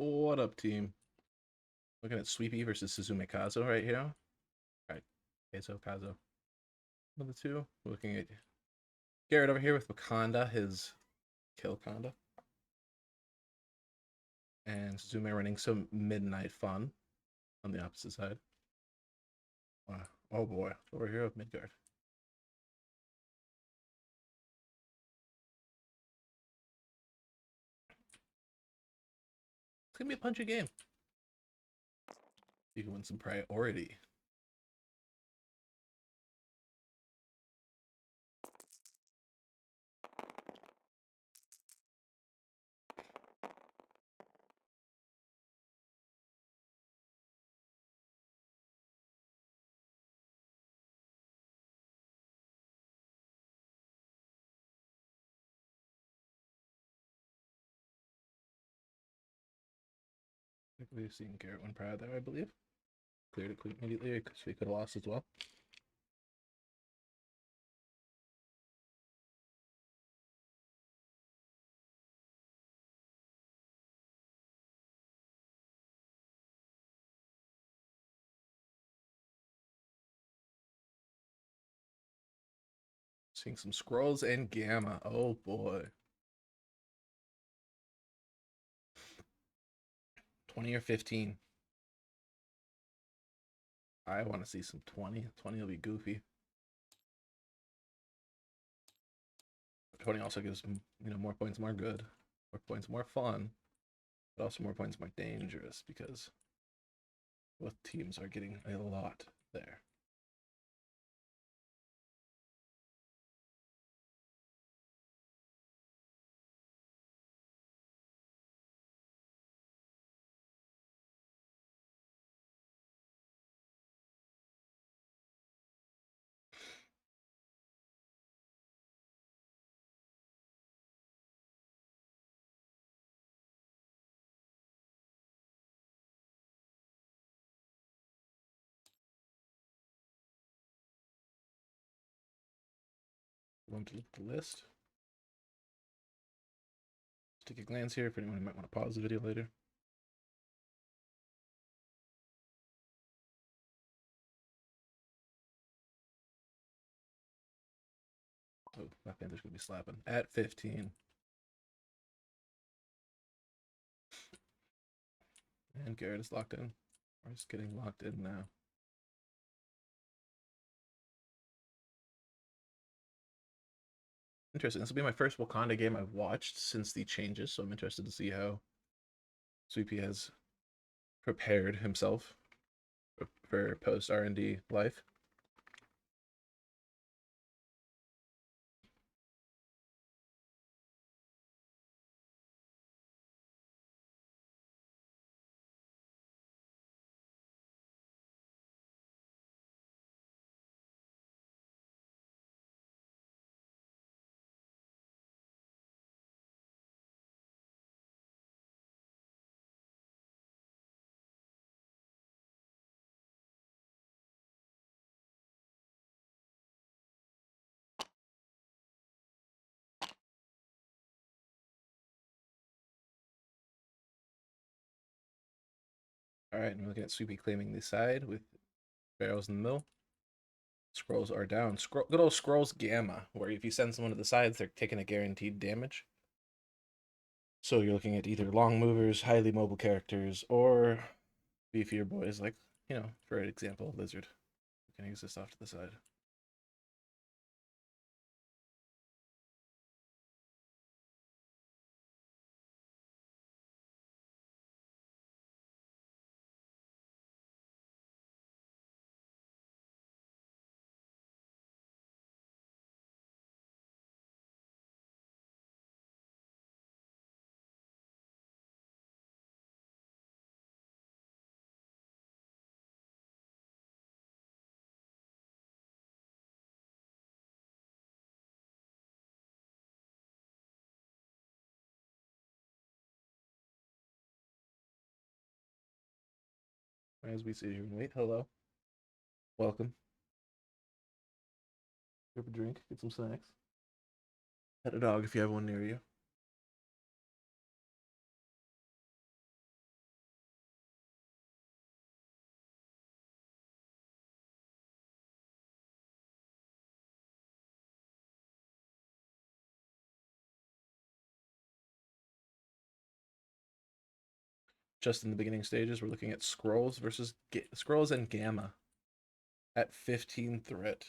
What up, team? Looking at Sweepy versus Suzume Kazo right here. All right, Kazo. One of the two. Looking at Garrett over here with Wakanda, his kill Kanda. And Suzume running some midnight fun on the opposite side. Wow. Oh boy, over here of Midgard. It's gonna be a punchy game. You can win some priority. I think we've seen Garrett win prior there, I believe. Cleared it immediately, because we could have lost as well. Seeing some skrulls and gamma. Oh boy. 20 or 15. I want to see some 20. 20 will be goofy. 20 also gives more points, more good, more points, more fun, but also more points, more dangerous because both teams are getting a lot there. Want to look at the list? Just take a glance here for anyone who might want to pause the video later. Oh, Black Panther's gonna be slapping at 15. And Garrett is locked in. Or is getting locked in now. Interesting. This will be my first Wakanda game I've watched since the changes, so I'm interested to see how Sweepy has prepared himself for post R&D life. All right, and we're looking at Sweepy claiming the side with barrels in the middle. Skrulls are down. Good old Skrulls Gamma, where if you send someone to the sides, they're taking a guaranteed damage. So you're looking at either long movers, highly mobile characters, or beefier boys like, for example, Lizard, who can exist off to the side. As we sit here and wait, hello. Welcome. Grab a drink, get some snacks. Pet a dog if you have one near you. just in the beginning stages. We're looking at Skrulls versus Skrulls and Gamma at 15 threat.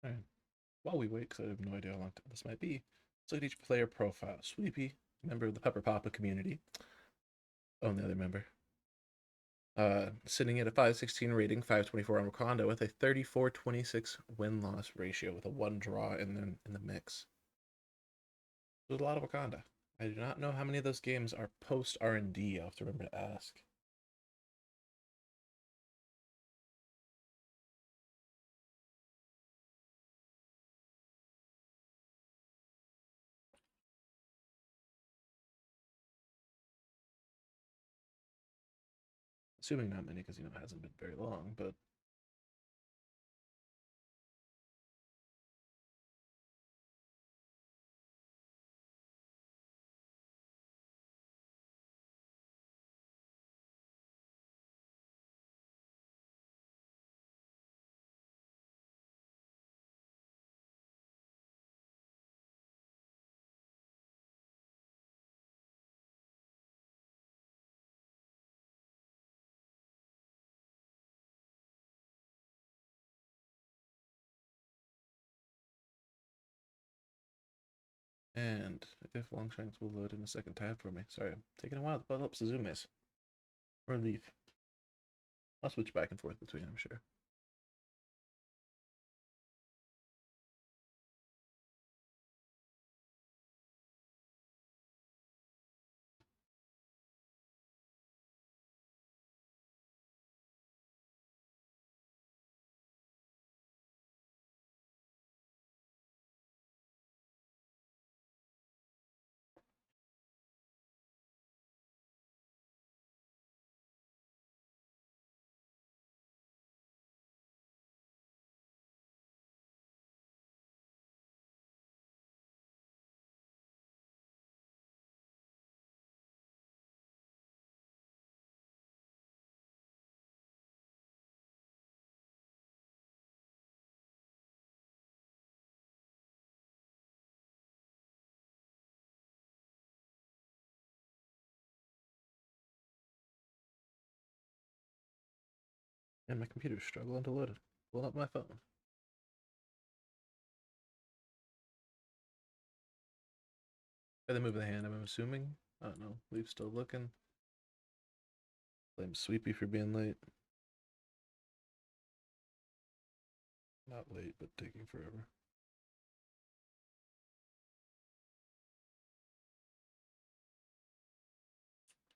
All right. While we wait, because I have no idea how long this might be, let's look at each player profile. Sweepy, member of the Pepper Papa community. Only other member. Sitting at a 516 rating, 524 on Wakanda, with a 34-26 win-loss ratio, with a 1 draw in the mix. There's a lot of Wakanda. I do not know how many of those games are post R&D. I'll have to remember to ask. Assuming not many, because it hasn't been very long, but and if Longshanks will load in a second tab for me. Sorry, I'm taking a while to pull up Suzume's. Or leave. I'll switch back and forth between, I'm sure. And my computer's struggling to load it. Pull up my phone. By the move of the hand, I'm assuming. I don't know. Leaf's still looking. Blame Sweepy for being late. Not late, but taking forever.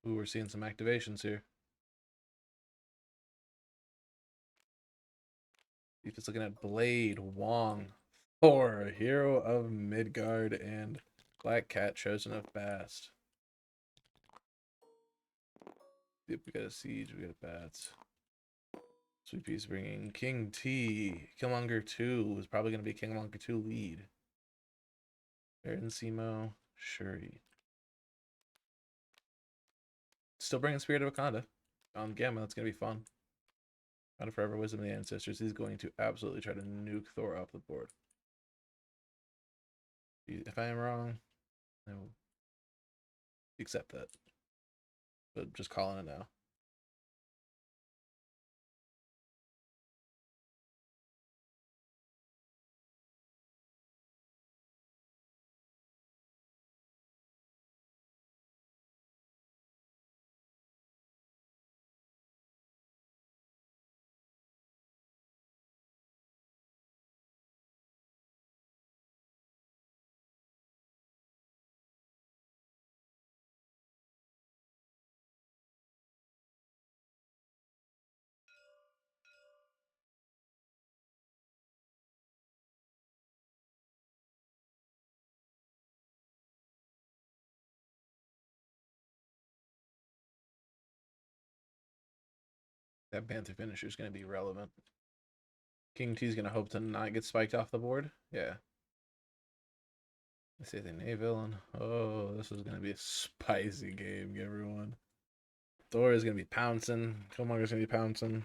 Ooh, we're seeing some activations here. Leaf is looking at Blade, Wong, Thor, Hero of Midgard, and Black Cat, Chosen of Bast. Yep, we got a Siege, we got Bats. Sweepy's bringing King T. Killmonger 2 is probably going to be Killmonger 2 lead. Baron Zemo, Shuri. Still bringing Spirit of Wakanda on Gamma. That's going to be fun. Out of Forever Wisdom of the Ancestors. He's going to absolutely try to nuke Thor off the board. If I am wrong, I will accept that. But just calling it now. That Panther finisher is going to be relevant. King T is going to hope to not get spiked off the board. Yeah. I say the Knave villain. Oh, this is going to be a spicy game, everyone. Thor is going to be pouncing. Killmonger is going to be pouncing.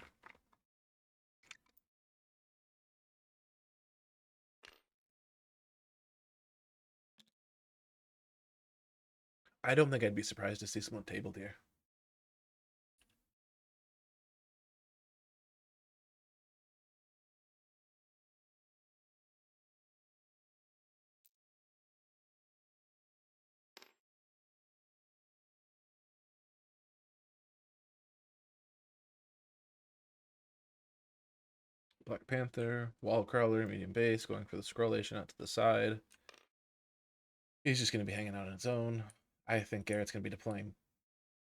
I don't think I'd be surprised to see someone tabled here. Black Panther, wall crawler, medium base, going for the scrollation out to the side. He's just going to be hanging out on his own. I think Garrett's going to be deploying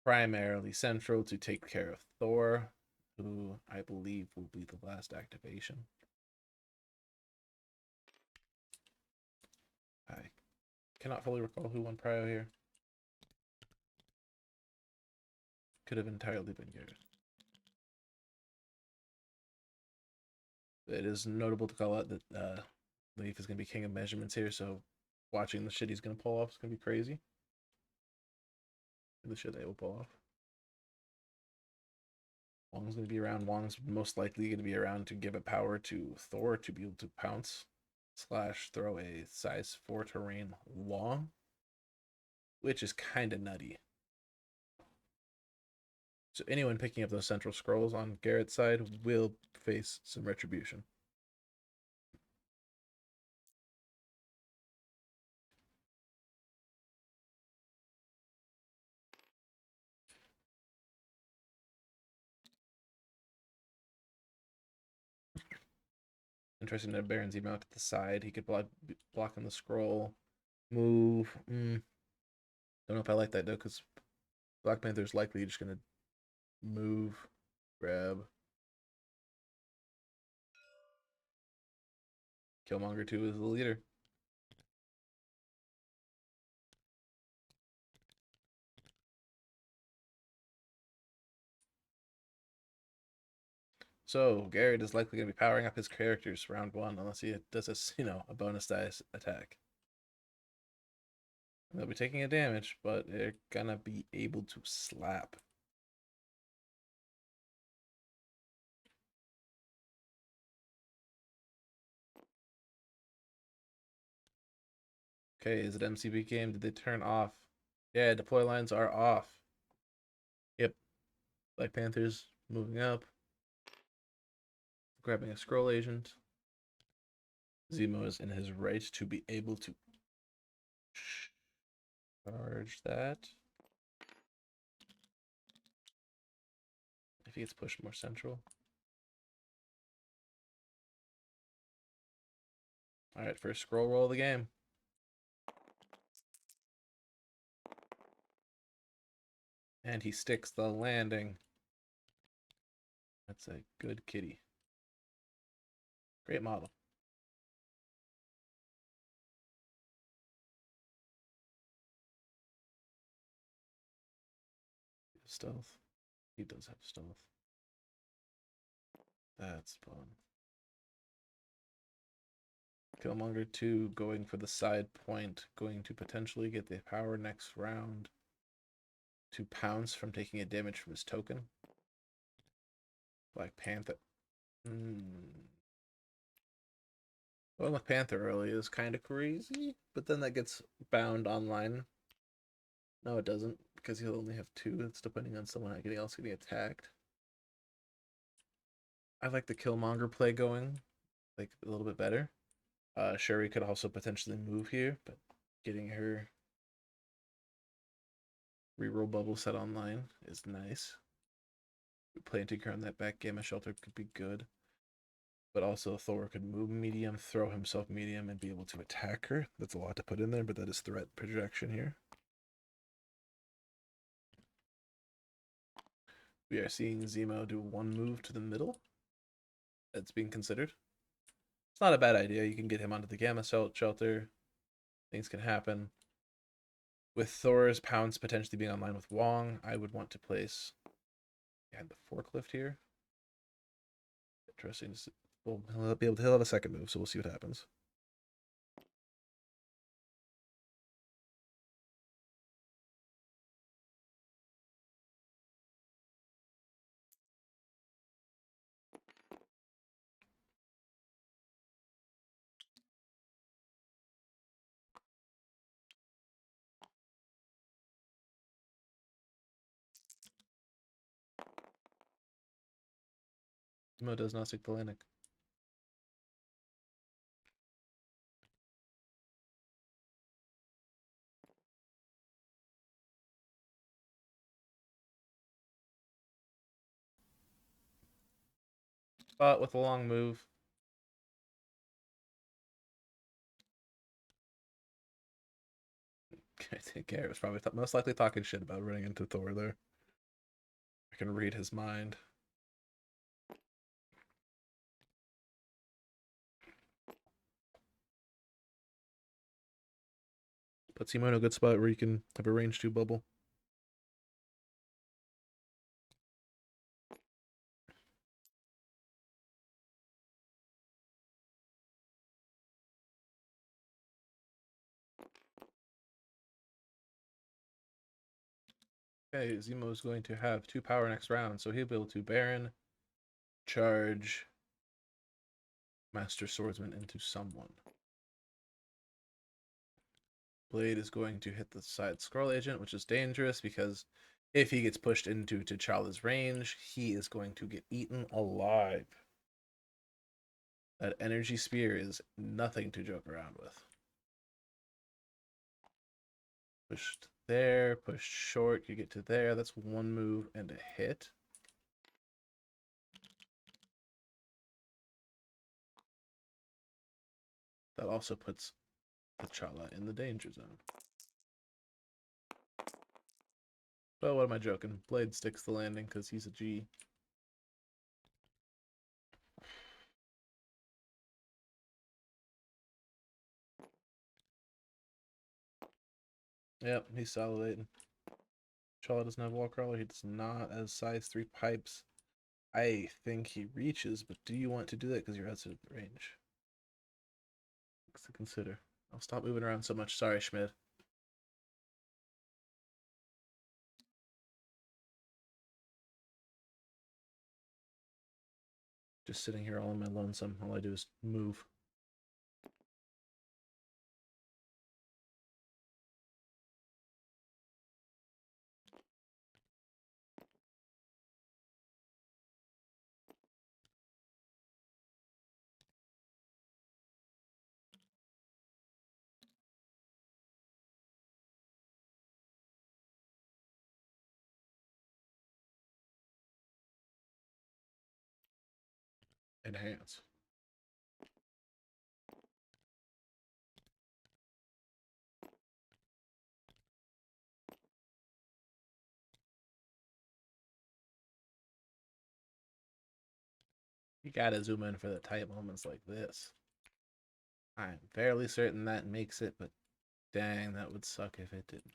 primarily central to take care of Thor, who I believe will be the last activation. I cannot fully recall who won Prio here. Could have entirely been Garrett. It is notable to call out that Leaf is going to be king of measurements here, so watching the shit he's going to pull off is going to be crazy. The shit they will pull off. Wong's going to be around. Wong's most likely going to be around to give a power to Thor to be able to pounce / throw a size 4 terrain Wong, which is kind of nutty. So anyone picking up those central scrolls on Garrett's side will face some retribution. Interesting that Baron Zemo out to the side. He could block on the scroll. Move. Don't know if I like that though, because Black Panther's likely just gonna move, grab. Killmonger 2 is the leader. So Garrett is likely going to be powering up his characters round 1 unless he does a bonus dice attack. They'll be taking a damage, but they're gonna be able to slap. Okay, is it MCP game? Did they turn off? Yeah, deploy lines are off. Yep. Black Panther's moving up. Grabbing a scroll agent. Zemo is in his right to be able to charge that. If he gets pushed more central. Alright, first scroll roll of the game. And he sticks the landing. That's a good kitty. Great model. Stealth. He does have stealth. That's fun. Killmonger 2 going for the side point, going to potentially get the power next round to pounce from taking a damage from his token. Black Panther. Going with Panther early is kind of crazy, but then that gets bound online. No, it doesn't, because he'll only have 2. It's depending on someone else getting attacked. I like the Killmonger play going, like, a little bit better. Shuri could also potentially move here, but getting her reroll bubble set online is nice. Planting her on that back gamma shelter could be good. But also Thor could move medium, throw himself medium, and be able to attack her. That's a lot to put in there, but that is threat projection here. We are seeing Zemo do 1 move to the middle. That's being considered. It's not a bad idea. You can get him onto the gamma shelter. Things can happen. With Thor's pounce potentially being online with Wong, I would want to place behind the forklift here. Interesting. Well, he'll have a second move, so we'll see what happens. Zemo does not stick the landing. But with a long move. I think Garrett was probably most likely talking shit about running into Thor there. I can read his mind. Puts Zemo in a good spot where you can have a range 2 bubble. Okay, Zemo is going to have 2 power next round, so he'll be able to Baron, charge, Master Swordsman into someone. Blade is going to hit the side Skrull agent, which is dangerous because if he gets pushed into T'Challa's range, he is going to get eaten alive. That energy spear is nothing to joke around with. Pushed there, pushed short, you get to there. That's 1 move and a hit. That also puts T'Challa in the danger zone. But what am I joking? Blade sticks the landing because he's a G. Yep, he's salivating. T'Challa doesn't have wall crawler. He does not as size 3 pipes. I think he reaches, but do you want to do that because you're outside of the range? Things to consider. I'll stop moving around so much. Sorry, Schmidt. Just sitting here all on my lonesome. All I do is move. Enhance. You gotta zoom in for the tight moments like this. I'm fairly certain that makes it, but dang, that would suck if it didn't.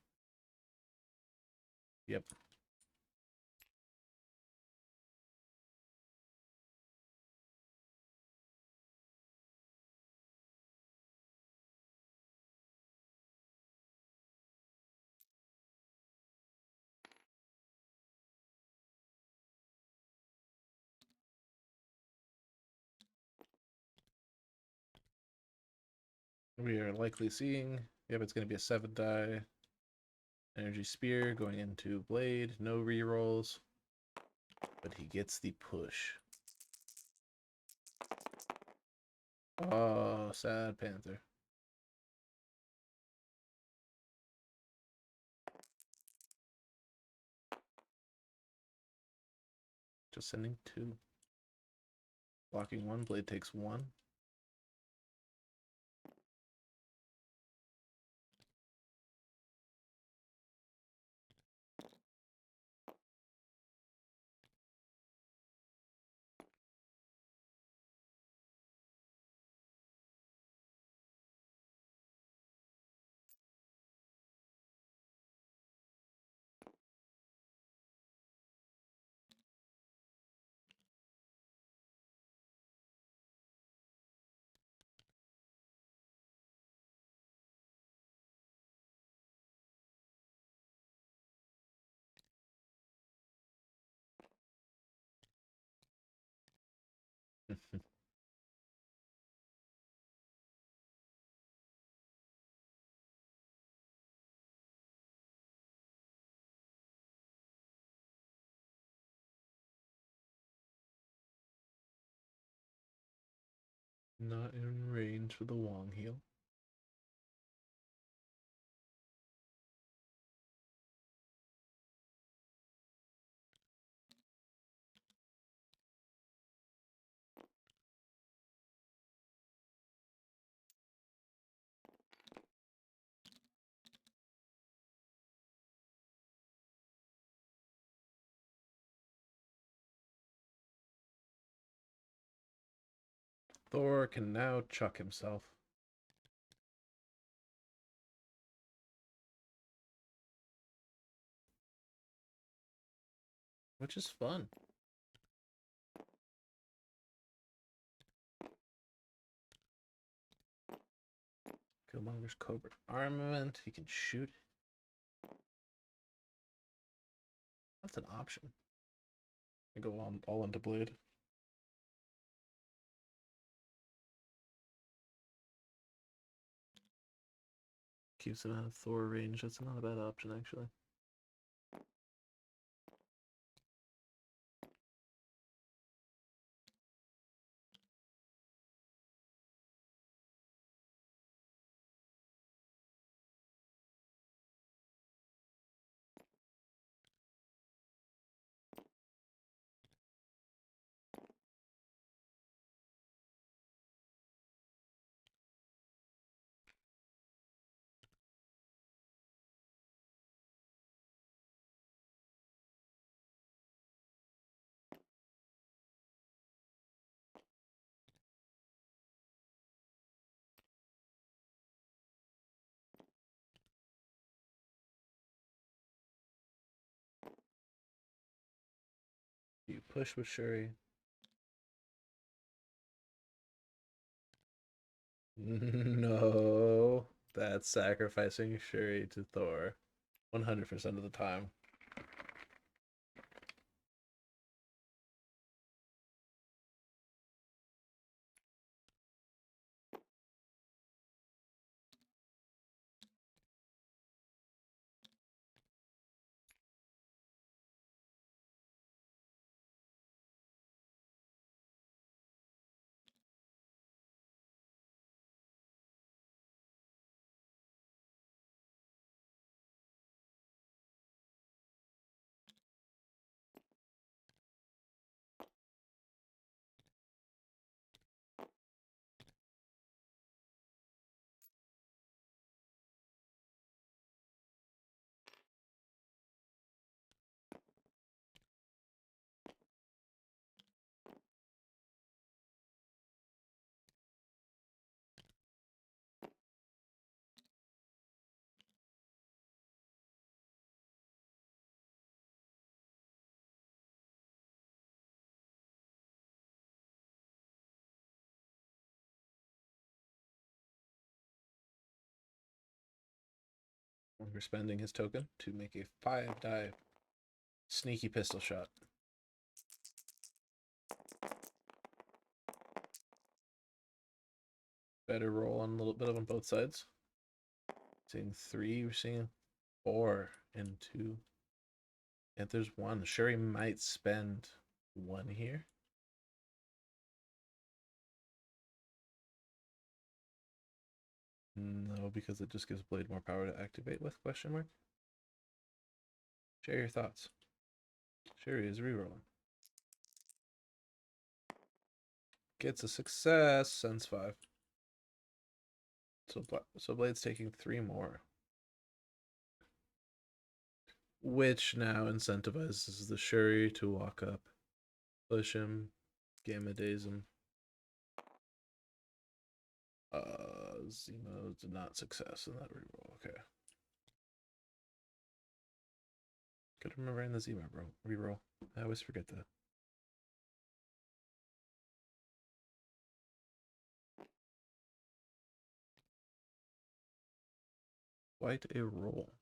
Yep. We are likely seeing, yep, it's going to be a 7-die. Energy Spear going into Blade. No rerolls. But he gets the push. Oh, sad Panther. Just sending 2. Blocking 1. Blade takes 1. Not in range for the Wong heal. Thor can now chuck himself. Which is fun. Killmonger's Cobra armament. He can shoot. That's an option. I go on all into blade. Keeps him out of Thor range. That's not a bad option, actually. You push with Shuri. No, that's sacrificing Shuri to Thor 100% of the time. We're spending his token to make a 5-die sneaky pistol shot. Better roll on a little bit of on both sides. Seeing 3, we're seeing 4 and 2. If there's 1, Shuri might spend 1 here. No, because it just gives Blade more power to activate with, question mark. Share your thoughts. Shuri is rerolling. Gets a success, sends 5. So Blade's taking 3 more. Which now incentivizes the Shuri to walk up, push him, gamma days him. Zemo did not success in that reroll. Okay. Good remembering the Zemo reroll. I always forget that. Quite a roll.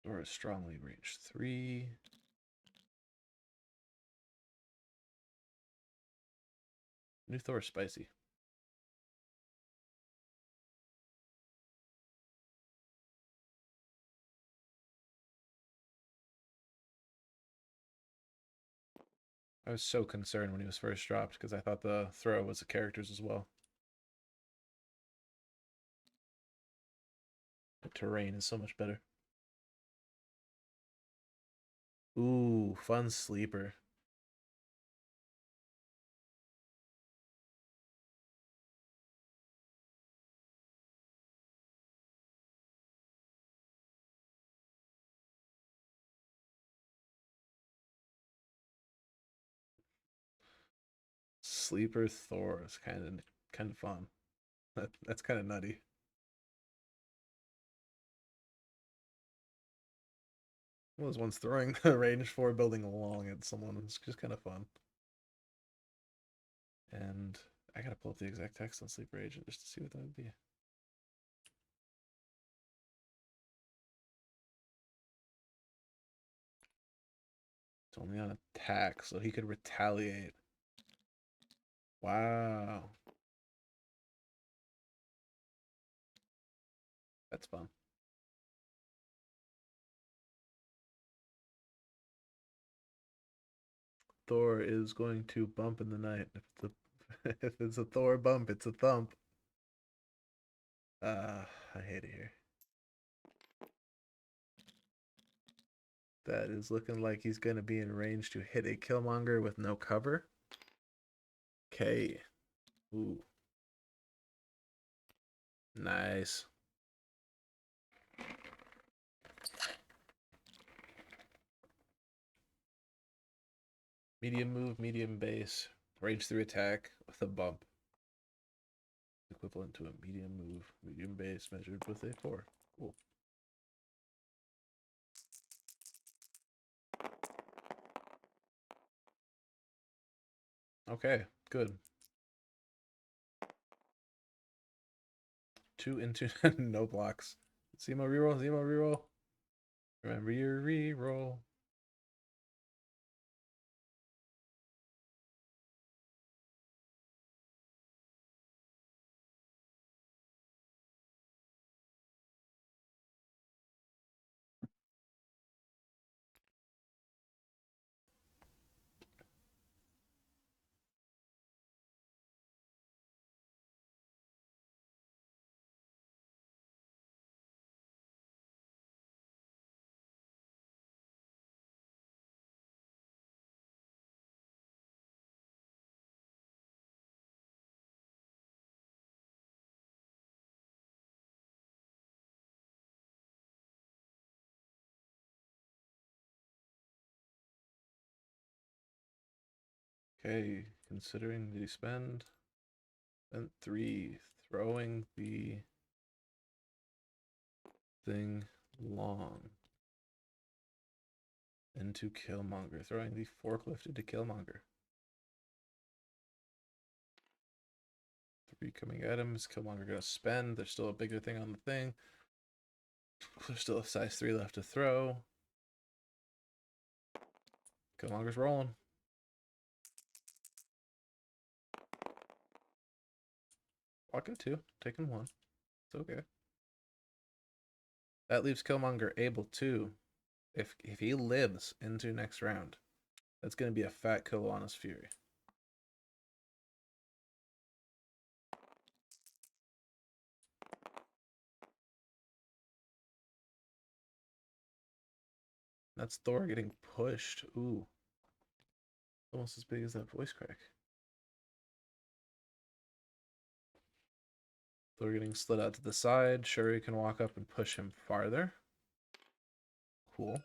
Thor is strongly range 3. New Thor is spicy. I was so concerned when he was first dropped because I thought the throw was the characters as well. The terrain is so much better. Ooh, fun sleeper. Sleeper Thor is kind of fun. That's kind of nutty. I was once throwing the range 4 building along at someone. It's just kind of fun. And I gotta pull up the exact text on Sleeper Agent just to see what that would be. It's only on attack, so he could retaliate. Wow. That's fun. Thor is going to bump in the night. If it's a Thor bump, it's a thump. I hate it here. That is looking like he's going to be in range to hit a Killmonger with no cover. Okay. Ooh. Nice. Medium move, medium base, range 3 attack with a bump. Equivalent to a medium move, medium base measured with a 4. Cool. Okay, good. 2 into no blocks. Zemo reroll, Zemo reroll. Remember your reroll. Okay, considering the spend 3, throwing the thing long into Killmonger, throwing the forklift into Killmonger. 3 coming at him. Is Killmonger gonna spend? There's still a bigger thing on the thing. There's still a size 3 left to throw. Killmonger's rolling. Walking 2, taking 1. It's okay. That leaves Killmonger able to, if he lives into next round, that's going to be a fat kill on his Fury. That's Thor getting pushed. Ooh. Almost as big as that voice crack. Thor getting slid out to the side. Shuri can walk up and push him farther. Cool.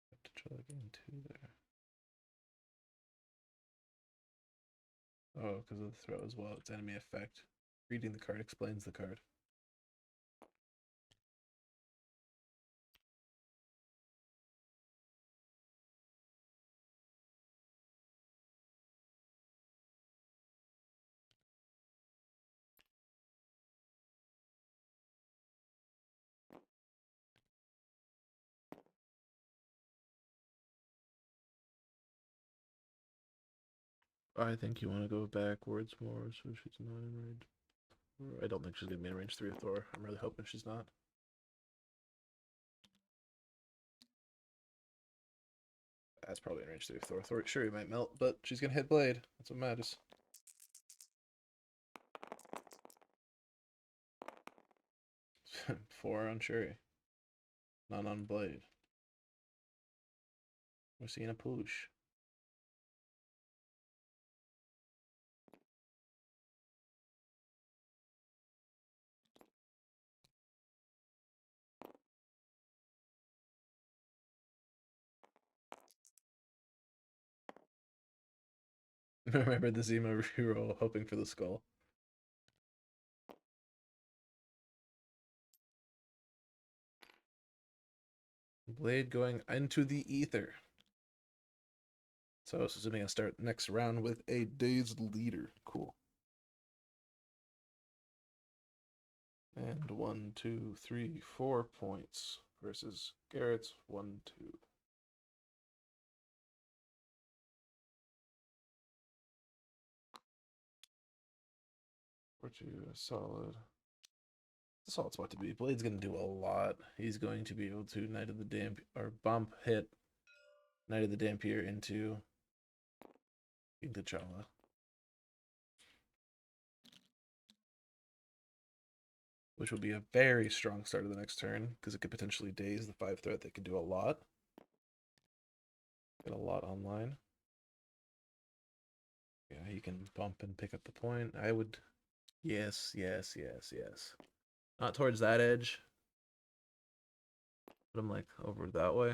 Have to try again too there. Oh, because of the throw as well. It's enemy effect. Reading the card explains the card. I think you want to go backwards more, so she's not in range. I don't think she's gonna be in range 3 of Thor. I'm really hoping she's not. That's probably in range 3 of Thor. Thor Shuri might melt, but she's gonna hit Blade. That's what matters. 4 on Shuri. None on Blade. We're seeing a push. Remember the Zemo reroll, hoping for the skull. Blade going into the ether. So Suzume gonna start next round with a dazed leader. Cool. And 1, 2, 3, 4 points versus Garrett's 1, 2. Or 2, solid. That's all it's about to be. Blade's gonna do a lot. He's going to be able to Knight of the Damp or bump hit Knight of the Dampier into T'Challa. Which will be a very strong start of the next turn, because it could potentially daze the 5 threat that could do a lot. Get a lot online. Yeah, he can bump and pick up the point. I would. Yes. Not towards that edge. But I'm like over that way.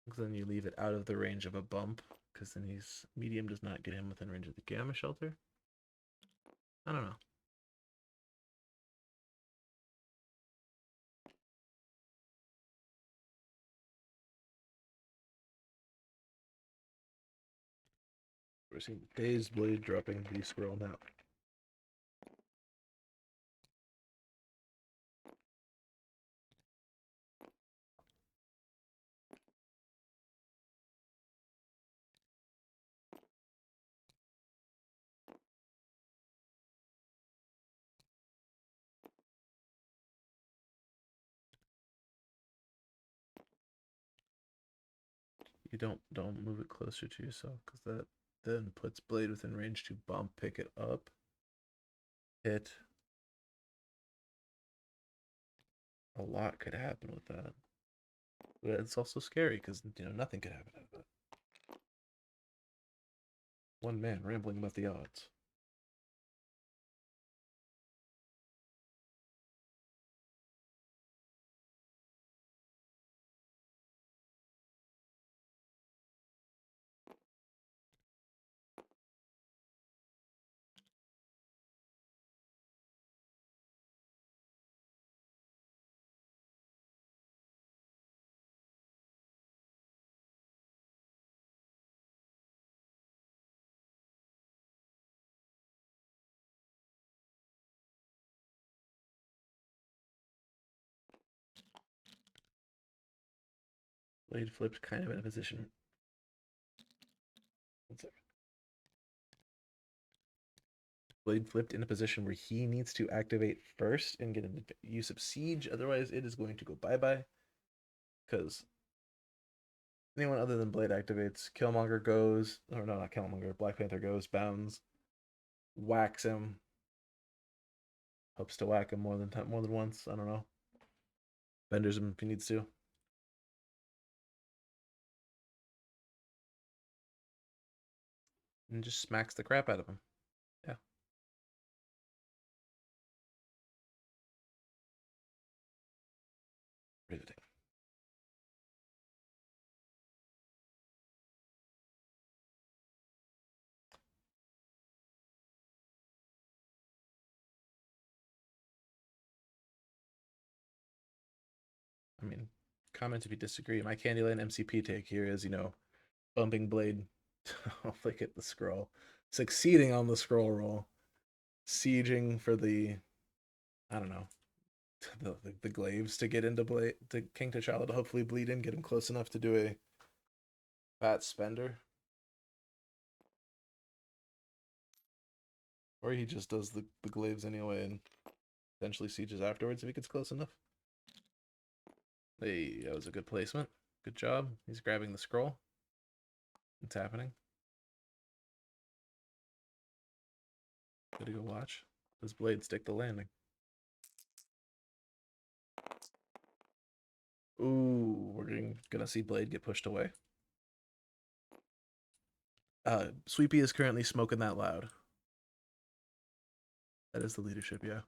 Because then you leave it out of the range of a bump. Because then he's medium does not get him within range of the gamma shelter. I don't know. We're seeing Dazed Blade dropping the scroll now. You don't move it closer to yourself, because that then puts Blade within range to bump, pick it up, hit. A lot could happen with that. But it's also scary because nothing could happen out of it. One man rambling about the odds. Blade flipped kind of in a position. One second. Blade flipped in a position where he needs to activate first and get an use of siege. Otherwise, it is going to go bye-bye. Because anyone other than Blade activates. Killmonger goes, or no, not Killmonger. Black Panther goes, bounds, whacks him. Hopes to whack him more than once. I don't know. Benders him if he needs to. And just smacks the crap out of him. Yeah. Riveting. I mean, comment if you disagree. My Candyland MCP take here is, bumping Blade to hopefully get the scroll. Succeeding on the scroll roll. Sieging for the, I don't know, the glaives to get into Blade, to King T'Challa to hopefully bleed in, get him close enough to do Fat spender. Or he just does the glaives anyway and potentially sieges afterwards if he gets close enough. Hey, that was a good placement. Good job. He's grabbing the scroll. It's happening. Gotta go watch. Does Blade stick the landing? Ooh, we're gonna see Blade get pushed away. Sweepy is currently smoking that loud. That is the leadership, yeah.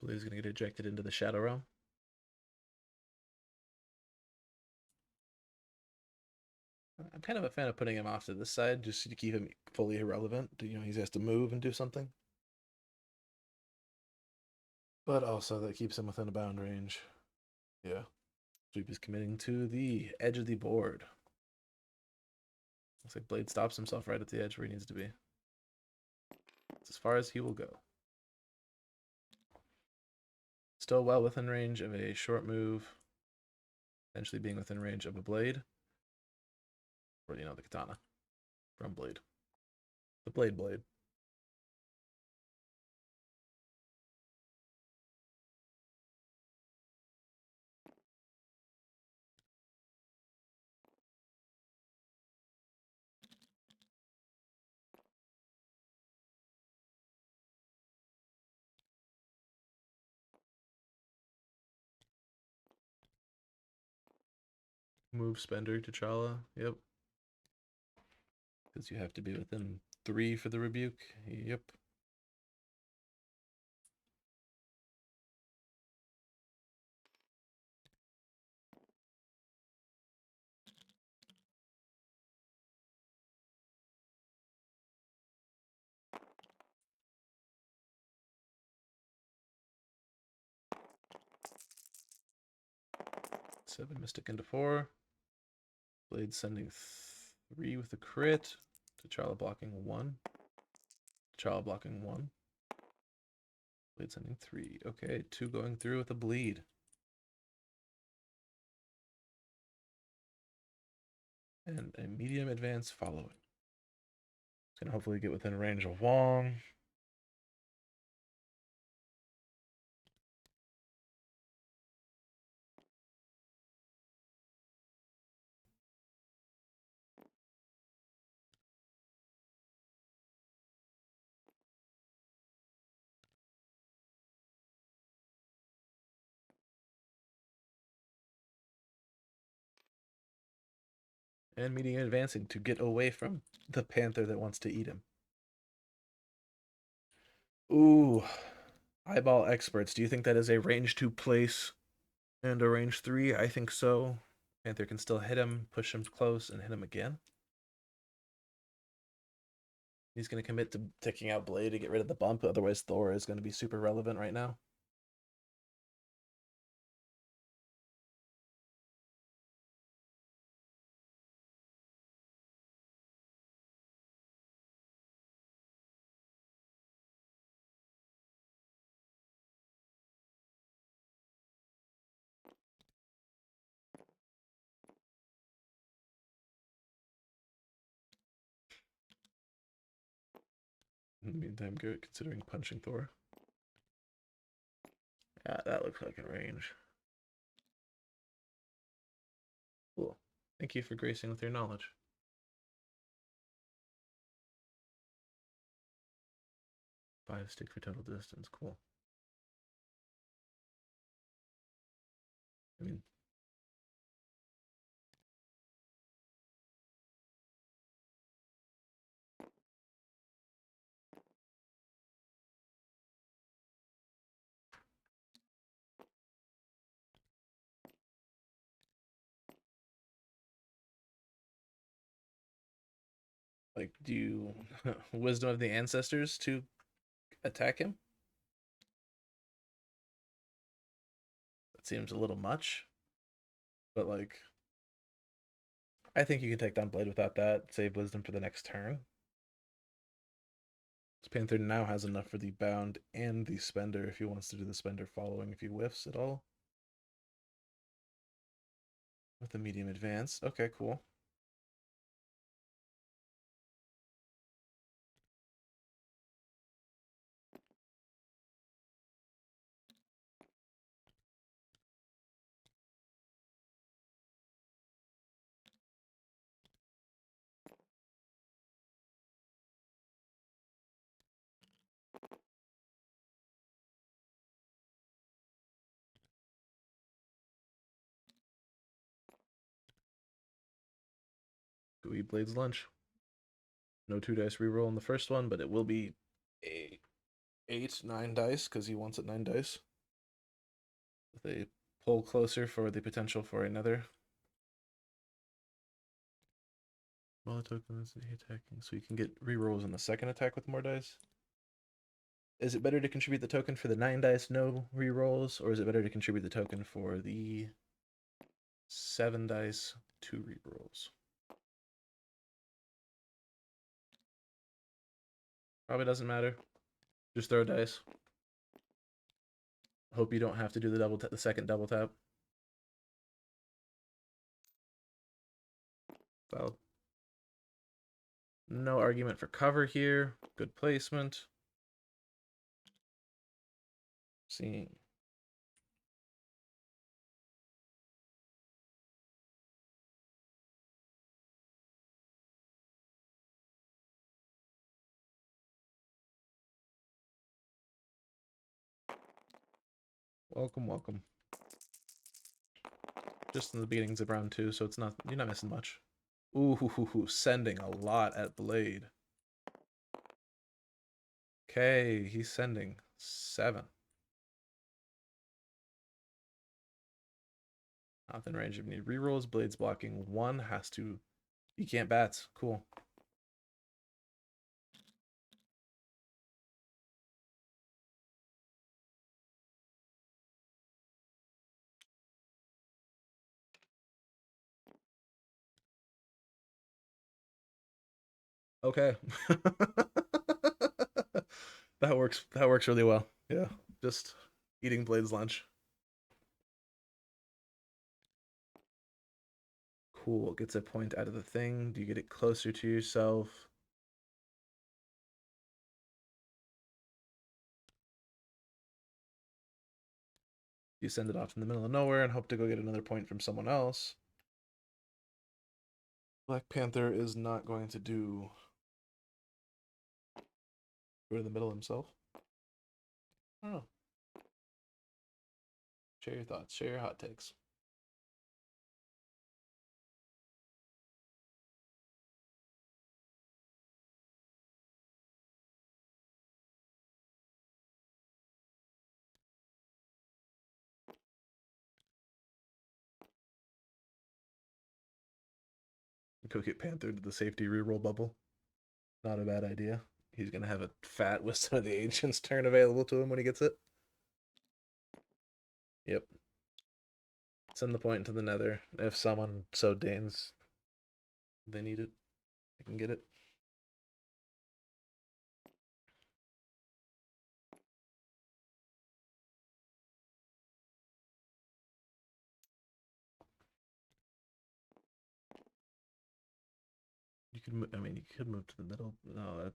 Blade's gonna get ejected into the Shadow Realm. I'm kind of a fan of putting him off to this side just to keep him fully irrelevant. You know, he has to move and do something. But also that keeps him within a bound range. Yeah. Sweep is committing to the edge of the board. Looks like Blade stops himself right at the edge where he needs to be. It's as far as he will go. Still well within range of a short move. Potentially being within range of a blade. Or, you know, the katana from Blade. The blade. 'Move spender T'Challa. Yep. Because you have to be within 3 for the rebuke. Yep. Seven Mystic into 4. Blade sending 3 with a crit. T'Challa blocking 1. T'Challa blocking 1. Blade sending 3. Okay, 2 going through with a bleed. And a medium advance following. It's gonna hopefully get within range of Wong. And medium advancing to get away from the Panther that wants to eat him. Ooh. Eyeball experts. Do you think that is a range 2 place and a range 3? I think so. Panther can still hit him, push him close, and hit him again. He's going to commit to taking out Blade to get rid of the bump. Otherwise, Thor is going to be super relevant right now. In the meantime, good considering punching Thor. Yeah, that looks like a range. Cool. Thank you for gracing with your knowledge. 5 stick for total distance. Cool. I mean, Like, do you wisdom of the ancestors to attack him? That seems a little much, but like, I think you can take down Blade without that. Save wisdom for the next turn. This Panther now has enough for the bound and the spender if he wants to do the spender following if he whiffs at all. With a medium advance. Okay, cool. Go eat Blade's lunch. No 2 dice reroll in the first one, but it will be a 8, 9 dice because he wants it 9 dice. With a pull closer for the potential for another. Well, token is attacking, so you can get rerolls in the second attack with more dice. Is it better to contribute the token for the 9 dice, no rerolls, or is it better to contribute the token for the 7 dice, 2 rerolls? Probably doesn't matter. Just throw dice. Hope you don't have to do the second double tap. Valid. No argument for cover here. Good placement. Seeing. Welcome, welcome. Just in the beginnings of round 2, so it's not, you're not missing much. Ooh, sending a lot at Blade. Okay, he's sending 7. Not in range of need rerolls. Blade's blocking 1. Has to. He can't bats. Cool. Okay. That works. That works really well. Yeah. Just eating Blade's lunch. Cool. Gets a point out of the thing. Do you get it closer to yourself? You send it off in the middle of nowhere and hope to go get another point from someone else. Black Panther is not going to do. Go to the middle himself. Oh. Share your thoughts. Share your hot takes. Go get Panther to the safety reroll bubble. Not a bad idea. He's gonna have a fat Wisdom of the Ancients turn available to him when he gets it. Yep. Send the point to the Nether. If someone so deigns they need it, they can get it. You could, I mean, you could move to the middle. No, that,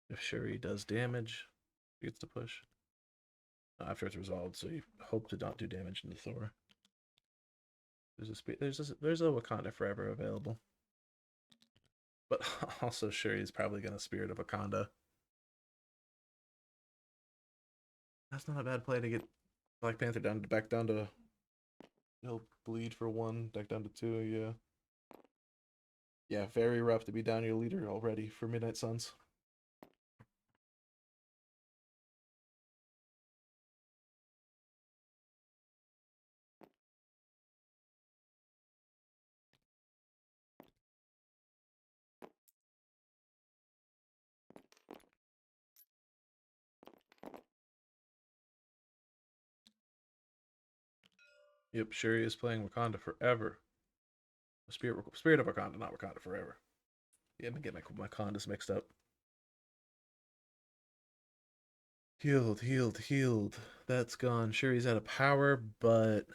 if Shuri does damage, he gets to push. After it's resolved, so you hope to not do damage into Thor. There's a Wakanda Forever available, but also Shuri's probably gonna Spirit of Wakanda. That's not a bad play to get Black Panther back down to. He'll bleed for 1, deck down to 2. Yeah. Yeah, very rough to be down your leader already for Midnight Suns. Yep, Shuri is playing Wakanda Forever. Spirit of Wakanda, not Wakanda Forever. Yeah, I'm getting my Wakandas mixed up. Healed, healed, healed. That's gone. Shuri's out of power, but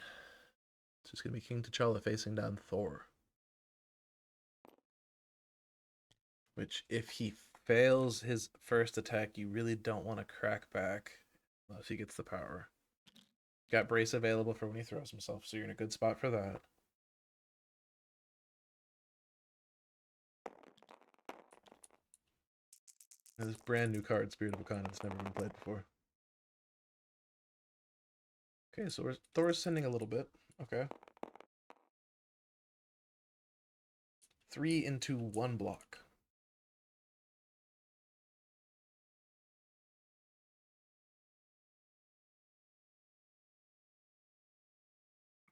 it's just gonna be King T'Challa facing down Thor. Which, if he fails his first attack, you really don't want to crack back unless he gets the power. Got brace available for when he throws himself, so you're in a good spot for that. This brand new card, Spirit of Wakanda, that's never been played before. Okay, so Thor's sending a little bit. Okay. 3 into 1 block.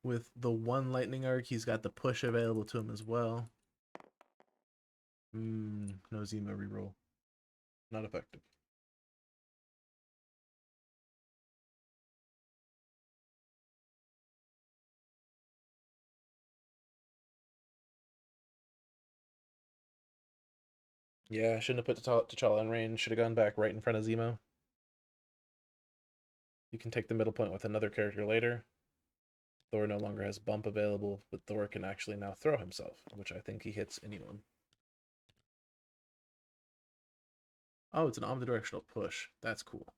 With the 1 lightning arc, he's got the push available to him as well. No Zemo reroll. Not effective. Yeah, shouldn't have put T'Challa in range. Should have gone back right in front of Zemo. You can take the middle point with another character later. Thor no longer has bump available, but Thor can actually now throw himself, which I think he hits anyone. Oh, it's an omnidirectional push. That's cool.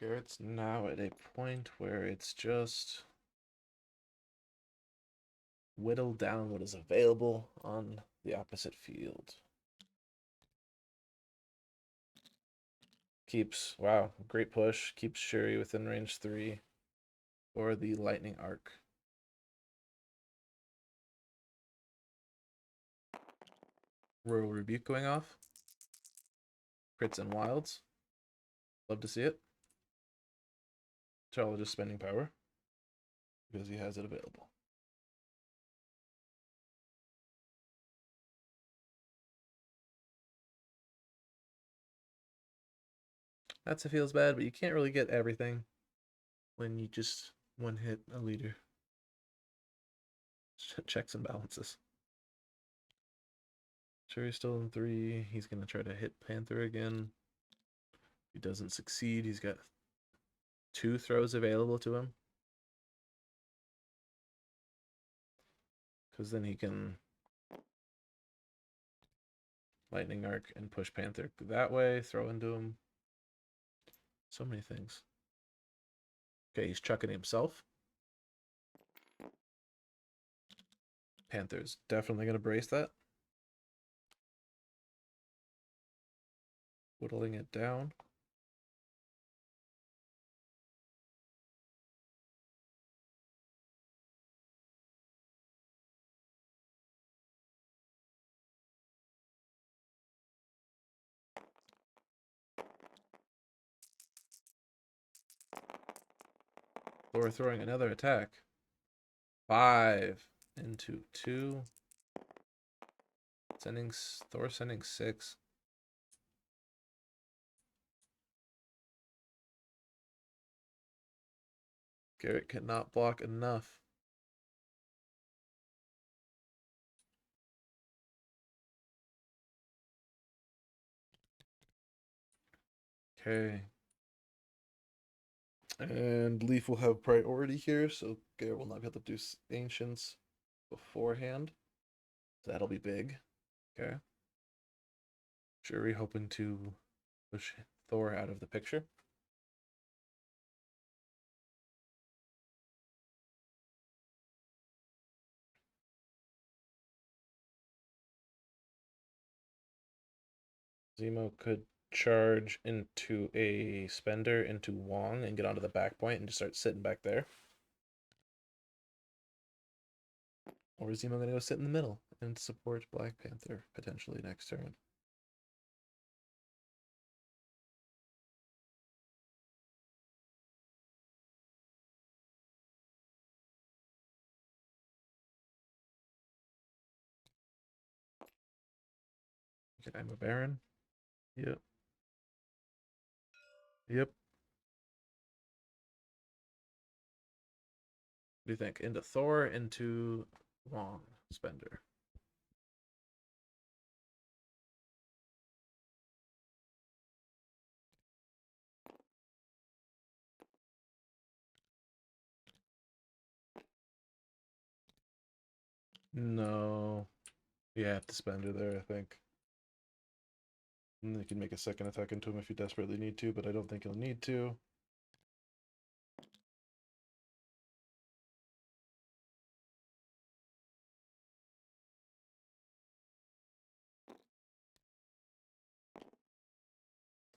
Garrett's now at a point where it's just whittle down what is available on the opposite field. Keeps, wow, great push. Keeps Shuri within range 3 for the lightning arc. Royal Rebuke going off. Crits and wilds. Love to see it. T'Challa just spending power because he has it available. That's it feels bad, but you can't really get everything when you just one hit a leader. Checks and balances. Shuri's still in 3. He's gonna try to hit Panther again. If he doesn't succeed, he's got 2 throws available to him. Because then he can lightning arc and push Panther that way, throw into him. So many things. Okay, he's chucking himself. Panther's definitely going to brace that. Whittling it down. Thor throwing another attack. 5 into 2. Thor sending 6. Garrett cannot block enough. Okay. And Leaf will have priority here, so Garrett will not be able to do Ancients beforehand. That'll be big. Okay. Shuri hoping to push Thor out of the picture. Zemo could charge into a spender into Wong and get onto the back point and just start sitting back there. Or is Zemo going to go sit in the middle and support Black Panther potentially next turn? Okay, I'm a Baron. Yep. Yep. What do you think? Into Thor, into Wong, Spender. No. You have to Spender there, I think. And you can make a second attack into him if you desperately need to, but I don't think you'll need to.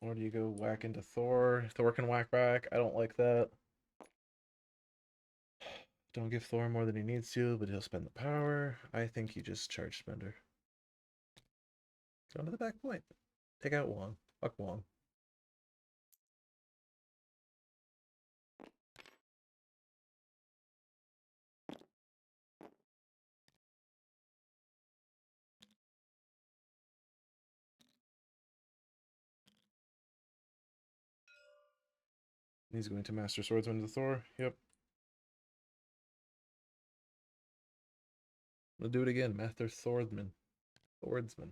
Or do you go whack into Thor? Thor can whack back. I don't like that. Don't give Thor more than he needs to, but he'll spend the power. I think you just charge Spender. Go to the back point. Take out Wong. Fuck Wong. He's going to Master Swordsman to Thor. Yep. We'll do it again. Master Swordsman. Swordsman.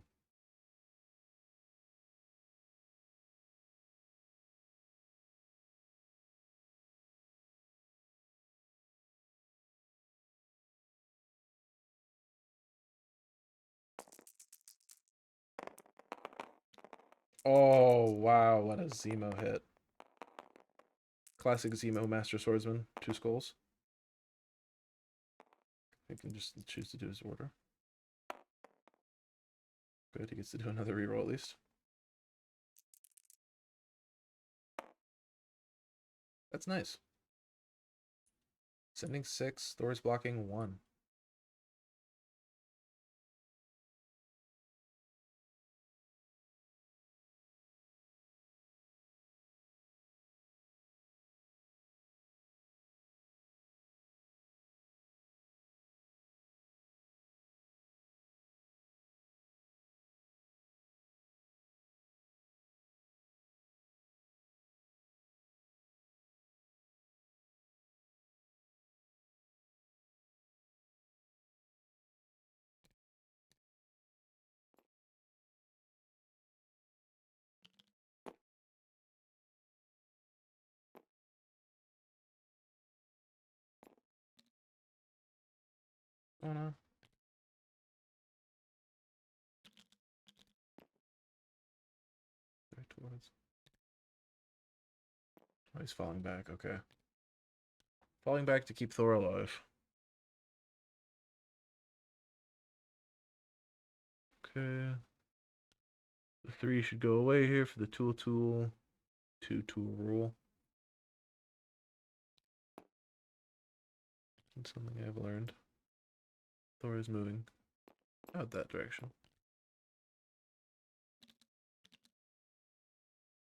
Oh, wow. What a Zemo hit. Classic Zemo Master Swordsman. 2 skulls. He can just choose to do his order. Good. He gets to do another reroll at least. That's nice. Sending 6. Thor's blocking 1. Oh no. Right towards. Oh, he's falling back. Okay. Falling back to keep Thor alive. Okay. The 3 should go away here for the tool. 2 tool rule. That's something I've learned. Thor is moving out that direction.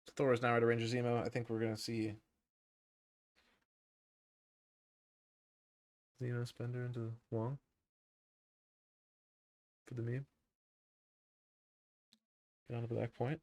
So Thor is now out of range of Zemo. I think we're going to see Zemo Spender into Wong for the meme. Get onto the back point.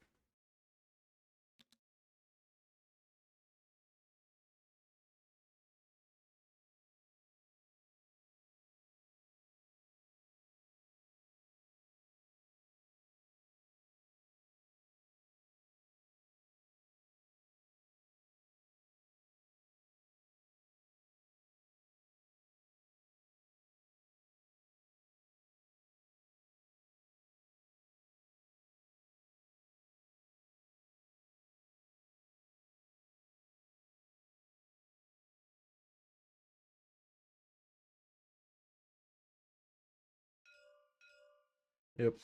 Yep.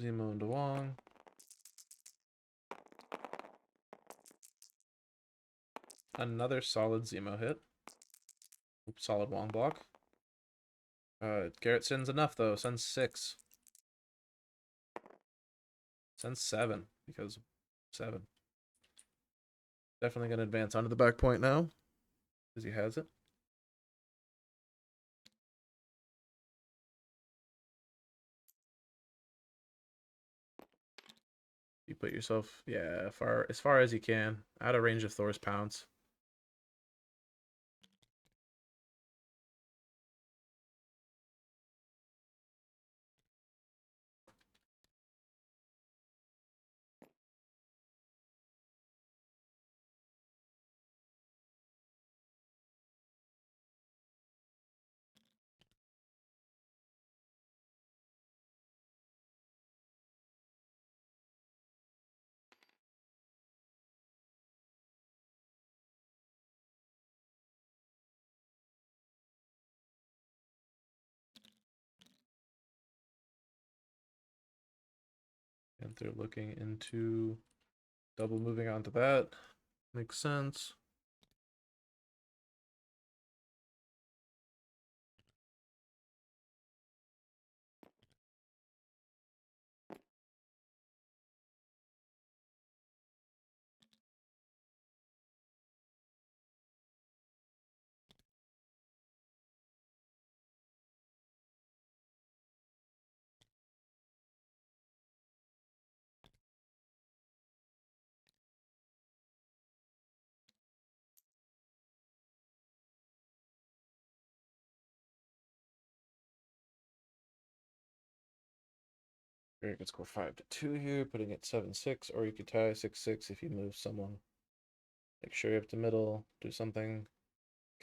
Zemo into Wong. Another solid Zemo hit. Solid Wong block. Garrett sends enough though. Sends 6. Sends 7 because 7. Definitely gonna advance onto the back point now because he has it. You put yourself, yeah, as far as you can, out of range of Thor's pounce. And they're looking into double moving onto that. Makes sense. Here, you can score 5-2 here, putting it 7-6, or you could tie 6-6 if you move someone. Make sure you're up the middle, do something.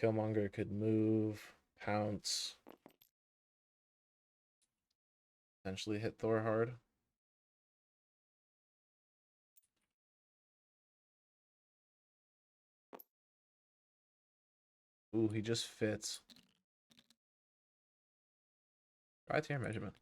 Killmonger could move, pounce, potentially hit Thor hard. Ooh, he just fits. Try tier measurement.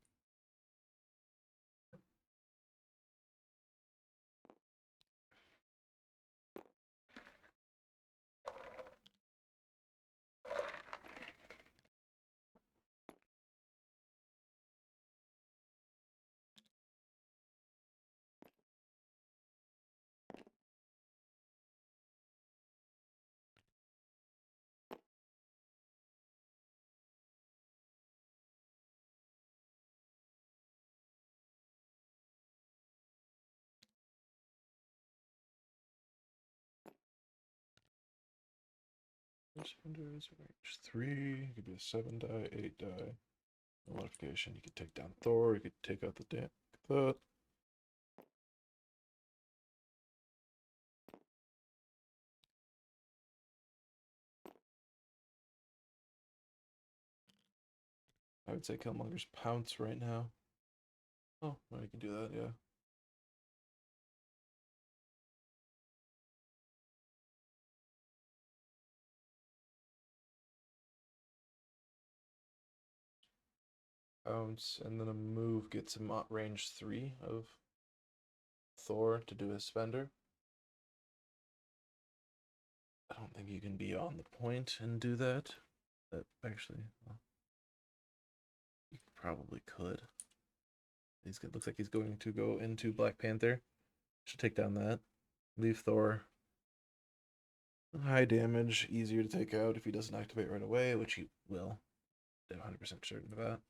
Range 3. It could be a 7 die, 8 die. No modification. You could take down Thor. You could take out the damn that. I would say Killmonger's pounce right now. Oh, well, you can do that, yeah. Pounce, and then a move gets him at range 3 of Thor to do his spender. I don't think you can be on the point and do that. But actually, well, you probably could. Looks like he's going to go into Black Panther. Should take down that. Leave Thor. High damage, easier to take out if he doesn't activate right away, which he will. I'm 100% certain of that.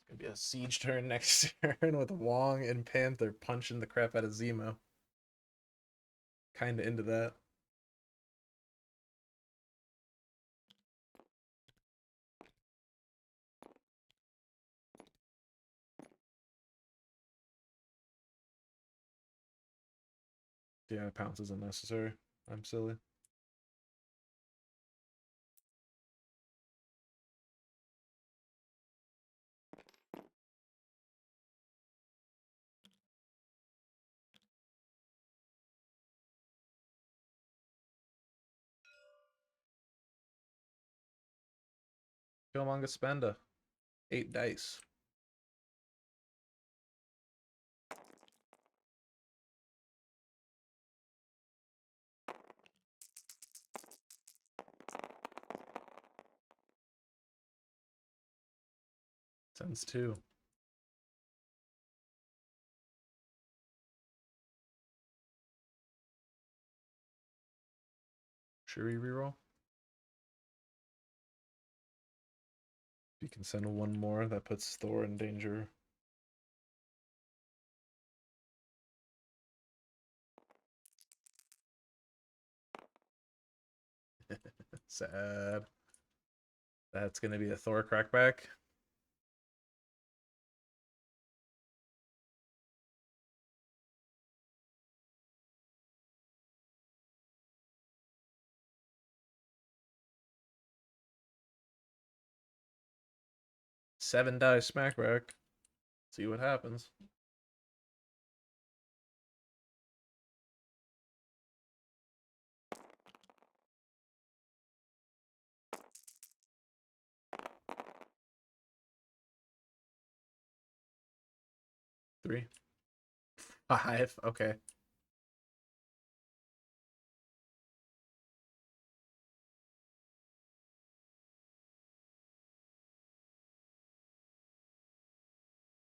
It's gonna be a siege turn next turn with Wong and Panther punching the crap out of Zemo. Kinda into that. Yeah, pounce is unnecessary. I'm silly. Killmonger spender. 8 dice. Sends two. Shuri reroll. If you can send one more, that puts Thor in danger. Sad. That's gonna be a Thor crackback. $7 smackback. See what happens. Three. 5. Okay.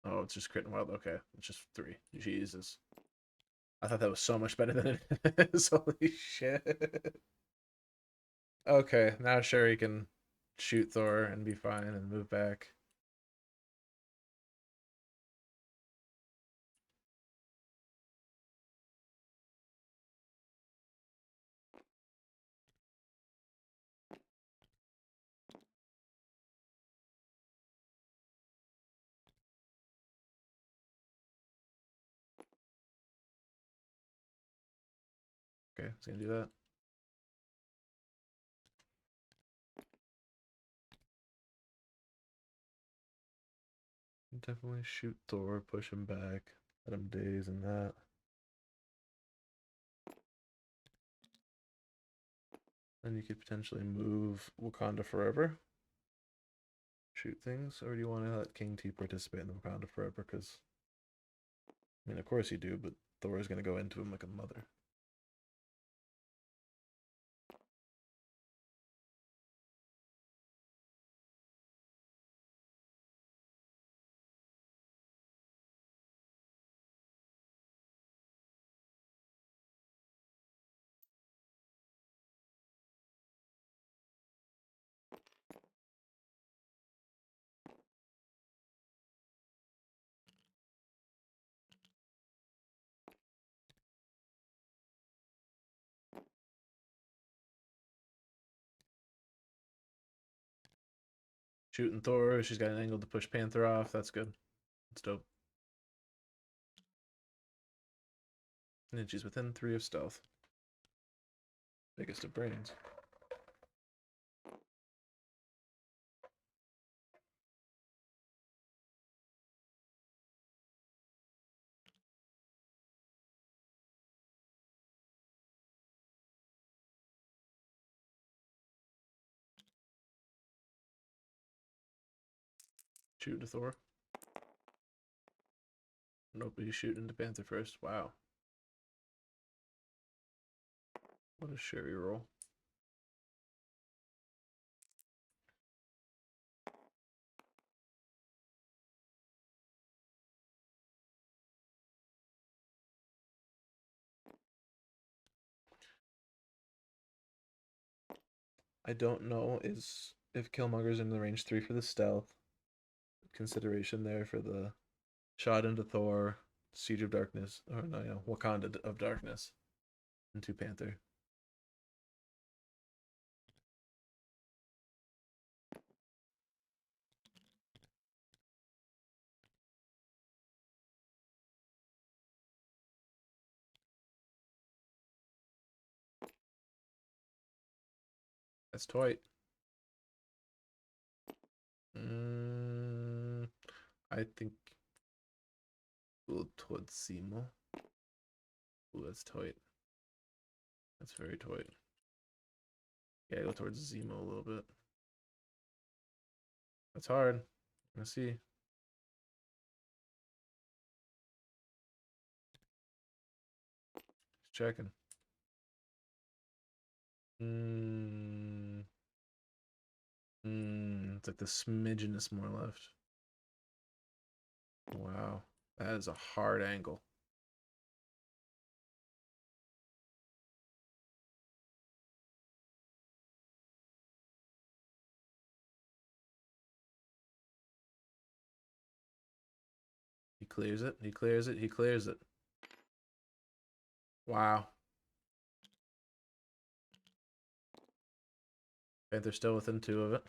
Oh, it's just crit and wild. Okay. It's just 3. Jesus. I thought that was so much better than it is. Holy shit. Okay, now Shuri can shoot Thor and be fine and move back. Okay, it's gonna do that. Definitely shoot Thor, push him back, let him daze and that. Then you could potentially move Wakanda Forever. Shoot things, or do you want to let King T participate in the Wakanda Forever? Because, I mean, of course you do, but Thor is going to go into him like a mother. Shooting Thor, she's got an angle to push Panther off. That's good. That's dope. And she's within 3 of stealth. Biggest of brains. Shoot to Thor. Nope, he's shooting to Panther first. Wow. What a Shuri roll. I don't know is if Killmonger's in the range 3 for the stealth. Consideration there for the shot into Thor, Siege of Darkness, or no, Wakanda of Darkness into Panther. That's tight. I think go towards Zemo. Ooh, that's tight. That's very tight. Yeah, go towards Zemo a little bit. That's hard. Let's see. Just checking. It's like the smidgen is more left. Wow. That is a hard angle. He clears it. He clears it. He clears it. Wow. Panther's still within 2 of it.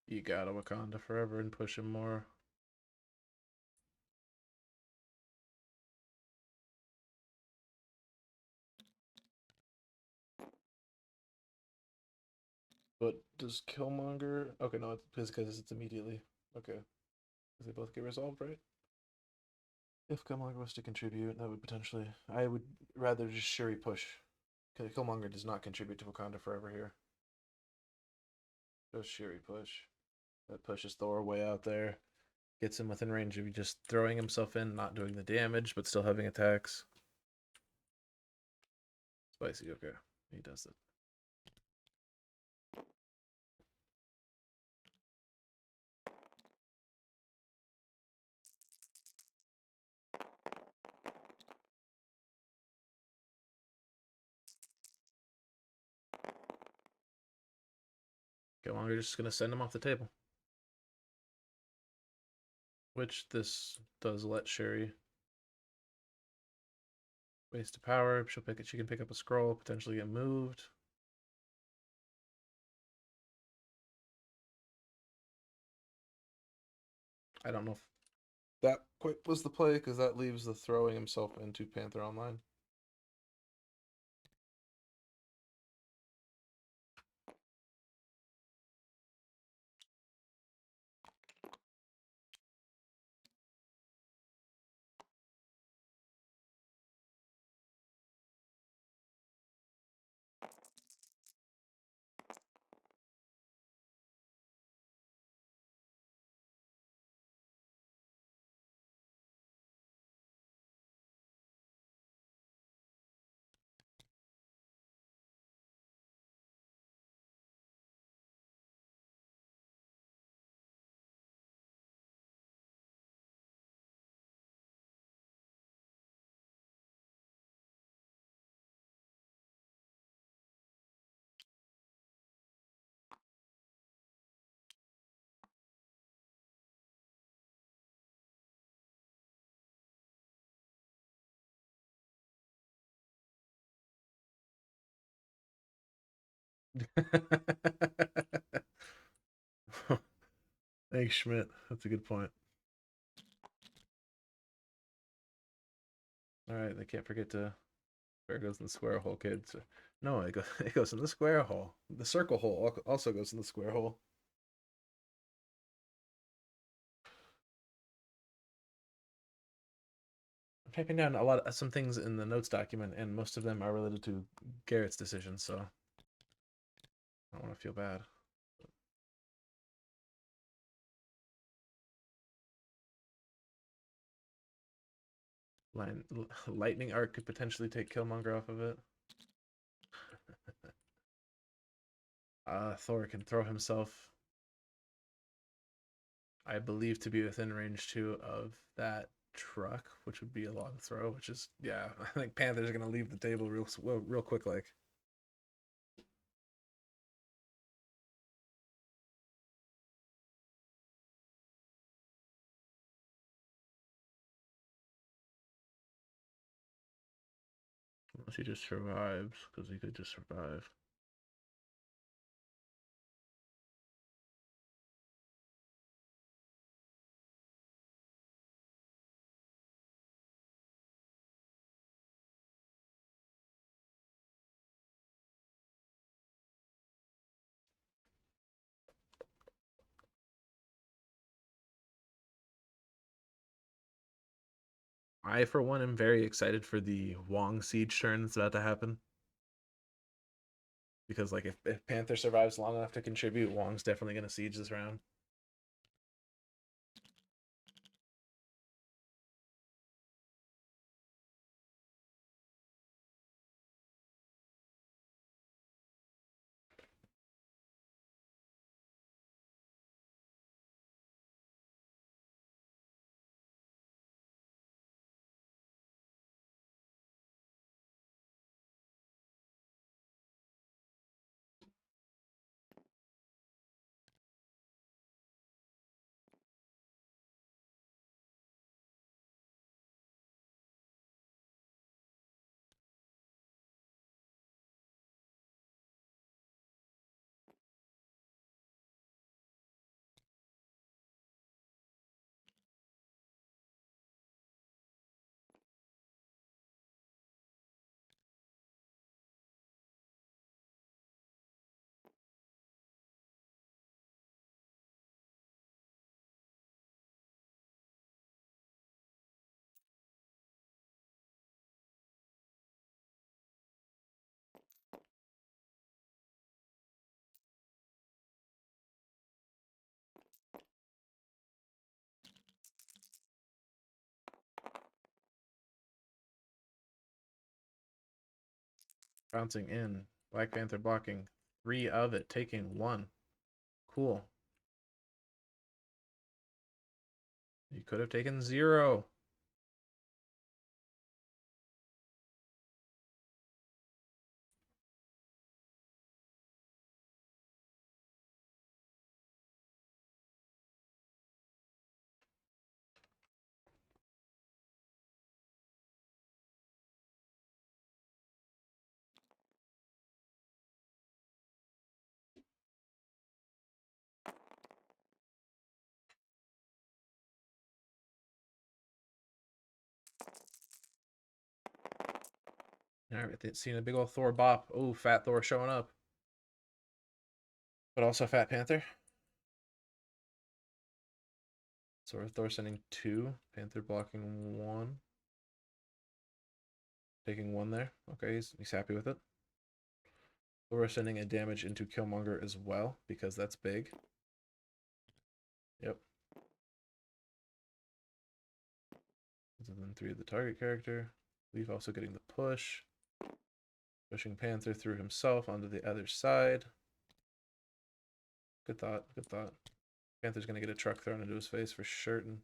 You gotta Wakanda forever and push him more. But does Killmonger? Okay, no, it's because it's immediately. Okay, because they both get resolved, right? If Killmonger was to contribute, that would potentially. I would rather just Shuri push. Because Killmonger does not contribute to Wakanda forever here. Just Shuri push. That pushes Thor way out there. Gets him within range of just throwing himself in, not doing the damage, but still having attacks. Spicy, okay. He does it. Killmonger just gonna send him off the table. Which this does let Shuri waste a power. She'll pick it. She can pick up a scroll, potentially get moved. I don't know if that quite was the play because that leaves the throwing himself into Panther online. Thanks, Schmidt. That's a good point. All right, they can't forget to. Where goes in the square hole, kids? No, it goes in the square hole. The circle hole also goes in the square hole. I'm typing down some things in the notes document, and most of them are related to Garrett's decision, so I don't want to feel bad. Lightning arc could potentially take Killmonger off of it. Thor can throw himself, I believe, to be within range 2 of that truck, which would be a long throw. Which is, yeah, I think Panther's gonna leave the table real quick, like. Unless he just survives, because he could just survive. I, for one, am very excited for the Wong siege turn that's about to happen. Because, like, if Panther survives long enough to contribute, Wong's definitely going to siege this round. Bouncing in. Black Panther blocking 3 of it, taking 1. Cool. You could have taken 0. Alright, seeing a big old Thor bop. Oh, Fat Thor showing up. But also Fat Panther. So Thor sending 2. Panther blocking 1. Taking 1 there. Okay, he's happy with it. Thor sending a damage into Killmonger as well, because that's big. Yep. And then 3 of the target character. Leaf also getting the push. Pushing Panther through himself onto the other side. Good thought, good thought. Panther's gonna get a truck thrown into his face for certain.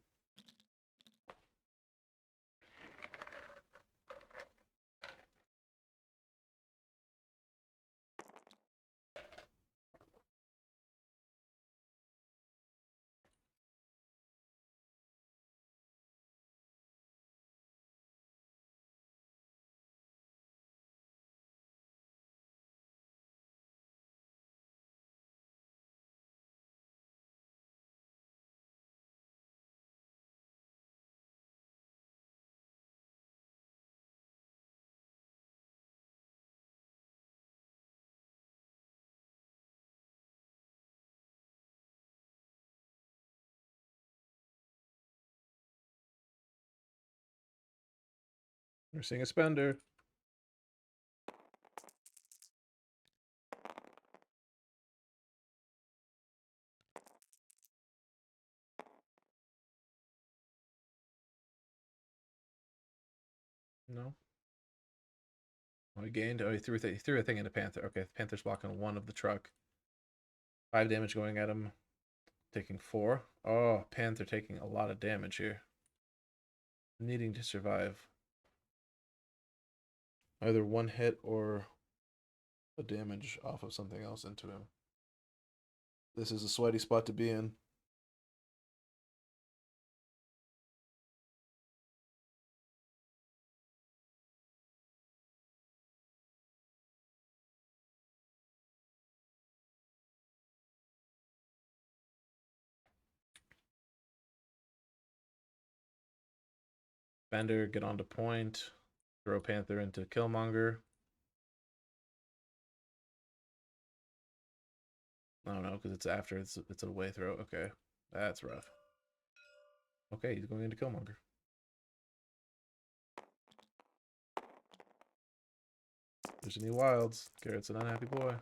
We're seeing a spender. No. Oh, he gained. Oh, he threw a thing into Panther. Okay, Panther's blocking 1 of the truck. 5 damage going at him. Taking 4. Oh, Panther taking a lot of damage here. Needing to survive. Either 1 hit or a damage off of something else into him. This is a sweaty spot to be in. Bender, get onto point. Throw Panther into Killmonger. I don't know, because it's after. It's a way throw. Okay. That's rough. Okay, he's going into Killmonger. There's any wilds. Garrett's an unhappy boy.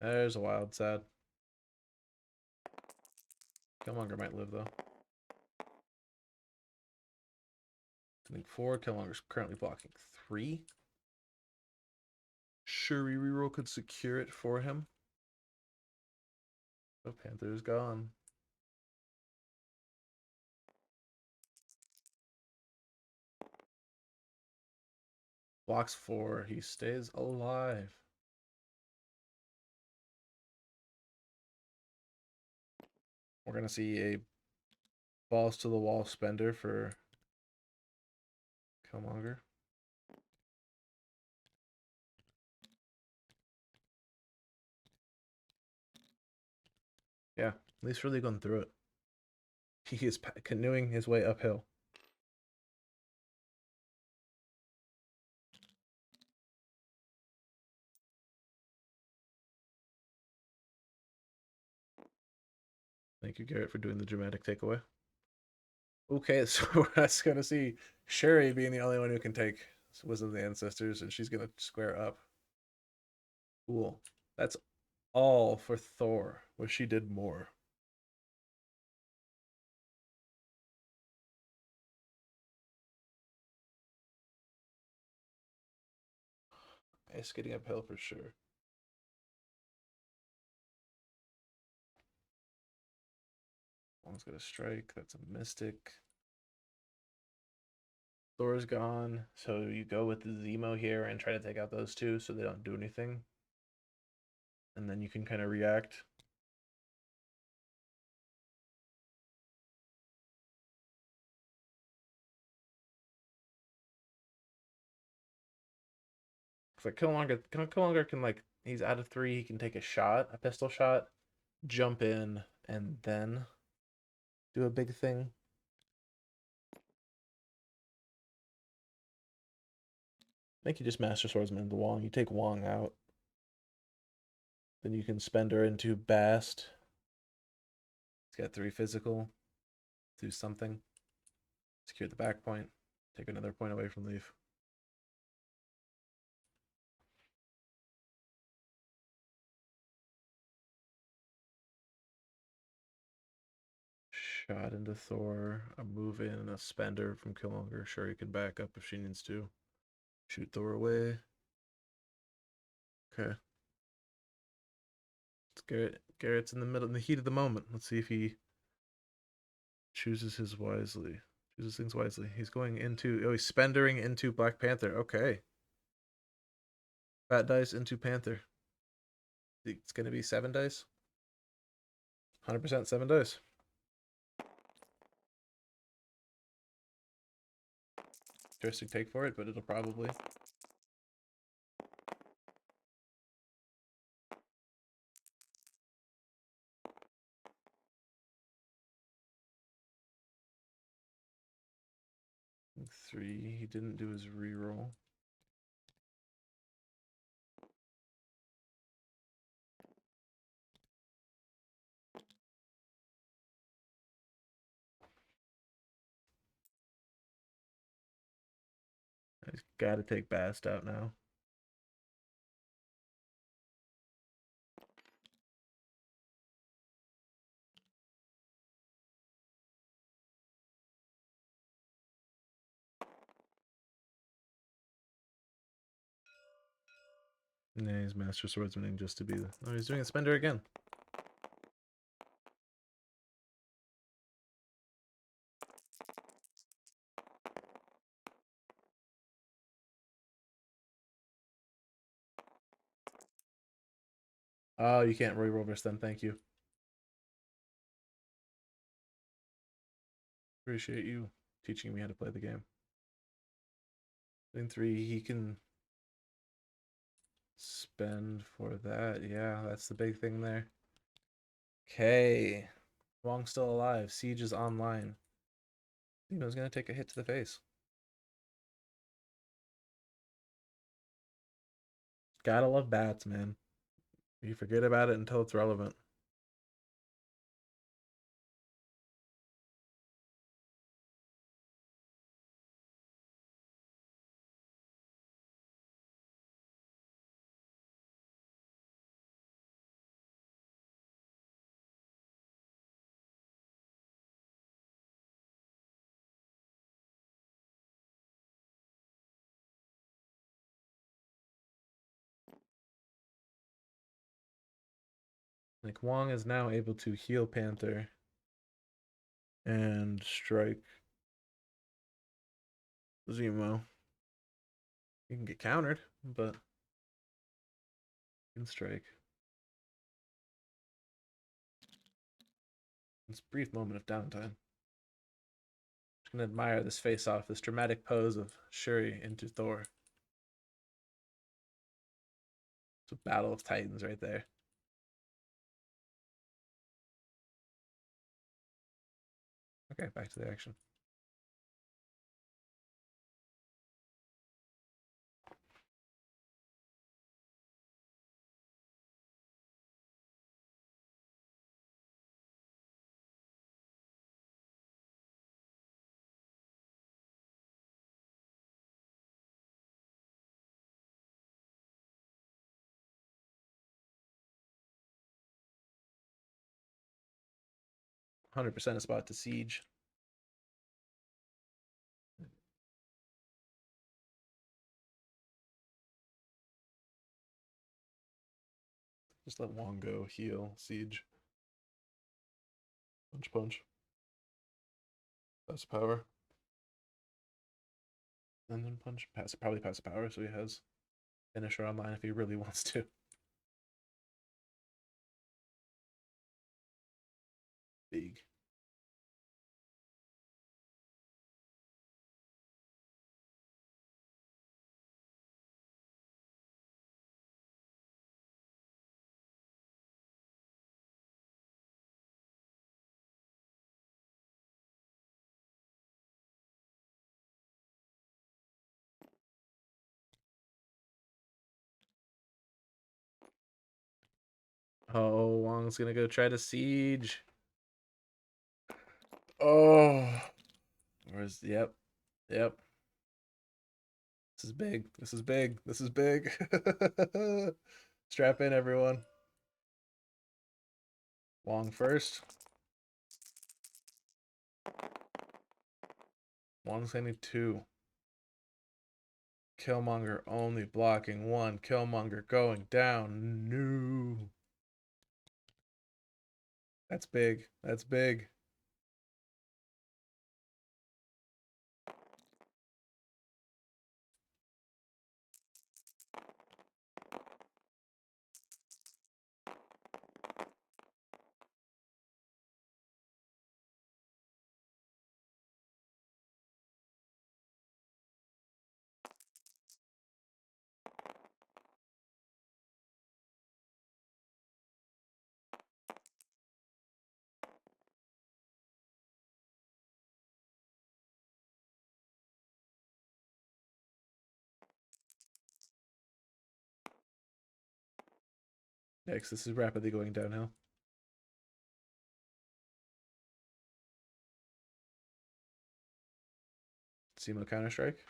There's a wild, sad. Killmonger might live though. I think 4. Killmonger's currently blocking 3. Shuri reroll could secure it for him. Oh, Panther's gone. Blocks 4. He stays alive. We're going to see a balls to the wall spender for Killmonger. Yeah, at least really going through it. He is canoeing his way uphill. Thank you, Garrett, for doing the dramatic takeaway. Okay, so we're just going to see Shuri being the only one who can take Wisdom of the Ancestors, and she's going to square up. Cool. That's all for Thor. Wish she did more. It's getting uphill for sure. Wong's got a strike. That's a mystic. Thor's gone, so you go with the Zemo here and try to take out those two so they don't do anything. And then you can kind of react. It's like Killmonger can, like, he's out of 3, he can take a shot, a pistol shot, jump in, and then do a big thing. I think you just Master Swordsman into Wong. You take Wong out. Then you can spend her into Bast. He's got 3 physical. Do something. Secure the back point. Take another point away from Leaf. Shot into Thor. A move in, a spender from Killmonger. Shuri can back up if she needs to. Shoot Thor away. Okay. It's Garrett. Garrett's in the middle, in the heat of the moment. Let's see if he chooses things wisely. He's going into, oh, he's spendering into Black Panther. Okay. Fat dice into Panther. It's going to be 7 dice. 100% 7 dice. Interesting take for it, but it'll probably. Three. He didn't do his reroll. He's got to take Bast out now. Yeah, he's Master Swordsman just to be. Oh, he's doing a spender again. Oh, you can't reroll versus them. Thank you. Appreciate you teaching me how to play the game. In 3, he can spend for that. Yeah, that's the big thing there. Okay. Wong's still alive. Siege is online. Zemo's gonna take a hit to the face. Gotta love bats, man. You forget about it until it's relevant. Like Wong is now able to heal Panther and strike Zemo. He can get countered, but he can strike. It's a brief moment of downtime. Just gonna admire this face-off, this dramatic pose of Shuri into Thor. It's a battle of titans right there. Okay, back to the action. %, a spot to siege. Just let Wong go, heal, siege. Punch, punch. Pass power. And then punch. Probably pass power, so he has finisher online if he really wants to. Big. Oh, Wong's gonna go try to siege. Oh. Where's yep. Yep. This is big. This is big. This is big. Strap in, everyone. Wong first. Wong's hitting 2. Killmonger only blocking 1. Killmonger going down. No. That's big. That's big. Next, this is rapidly going downhill. Zemo Counter Strike.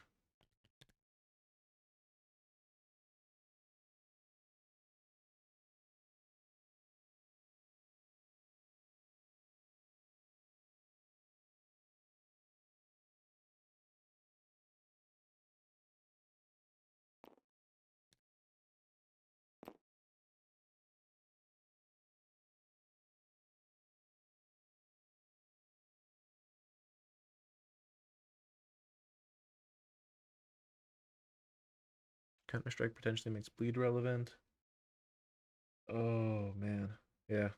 Counter Strike potentially makes bleed relevant. Oh, man. Yeah.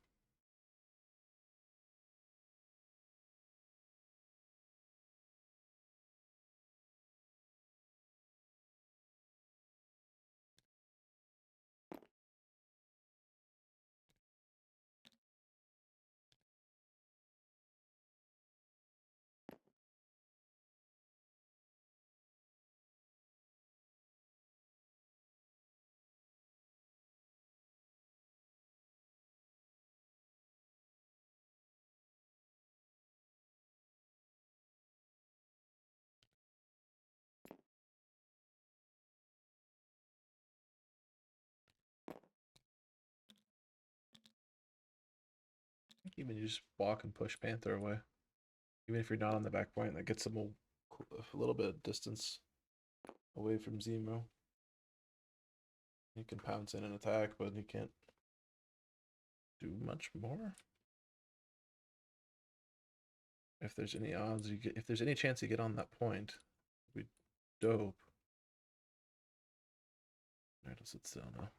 Even you just walk and push Panther away. Even if you're not on the back point, that gets him a little bit of distance away from Zemo. He can pounce in and attack, but he can't do much more. If there's any odds you get, if there's any chance you get on that point, it'd be dope. Where does it still now?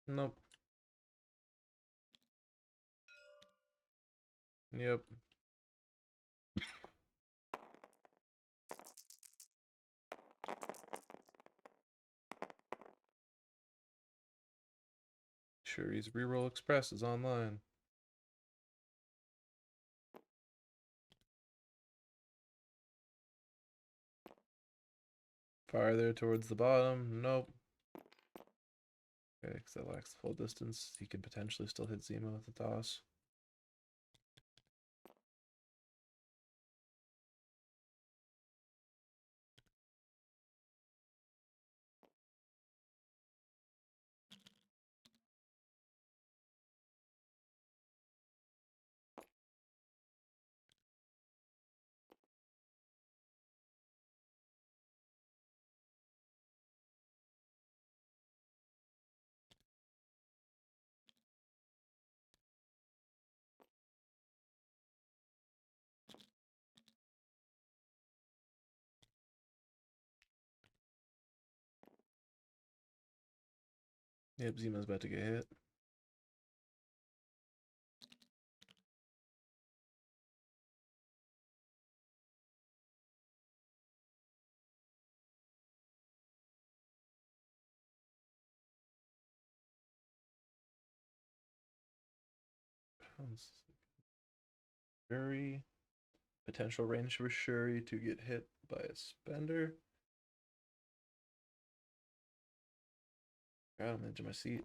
Nope. Yep. Shuri's Reroll Express is online. Farther towards the bottom. Nope. Okay, because that lacks full distance. He could potentially still hit Zemo with the toss. Yep, Zemo's about to get hit. Shuri. Potential range for Shuri to get hit by a spender. God, I'm edge of my seat.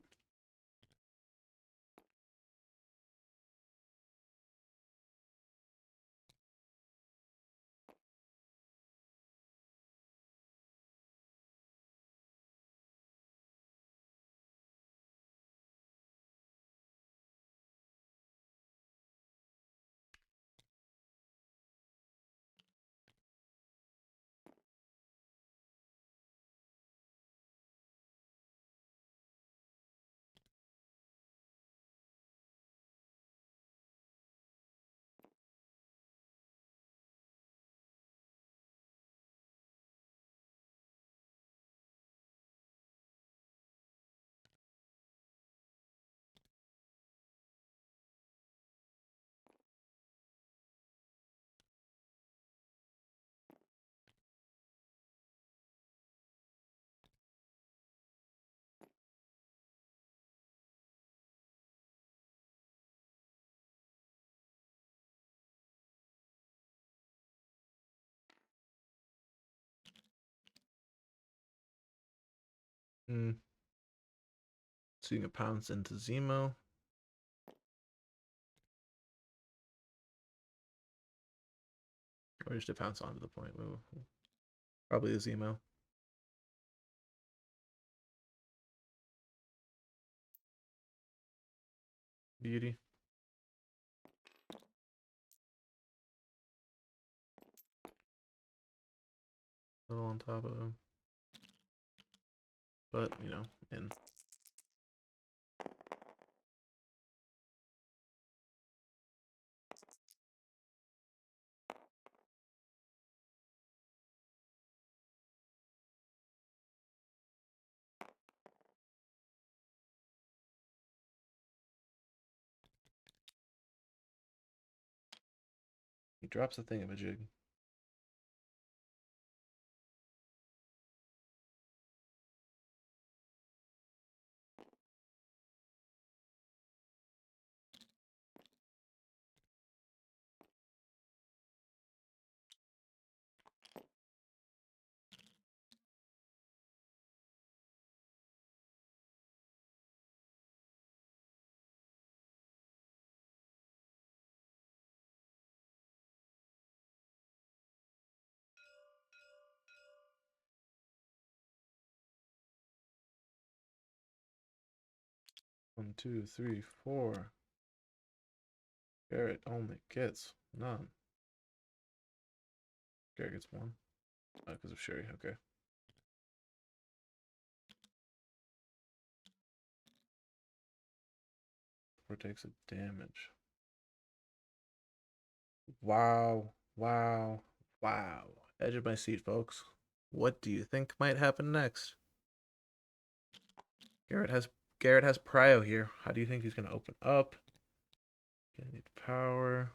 Seeing a pounce into Zemo. Or just a pounce onto the point. Probably a Zemo. Beauty. A little on top of him. But, you know, in. He drops a thingamajig. 1, 2, 3, 4. Garrett only gets none. Garrett gets one. Because of Shuri, okay. Thor takes a damage. Wow. Wow. Wow. Edge of my seat, folks. What do you think might happen next? Garrett has prio here. How do you think he's gonna open up? Gonna need power.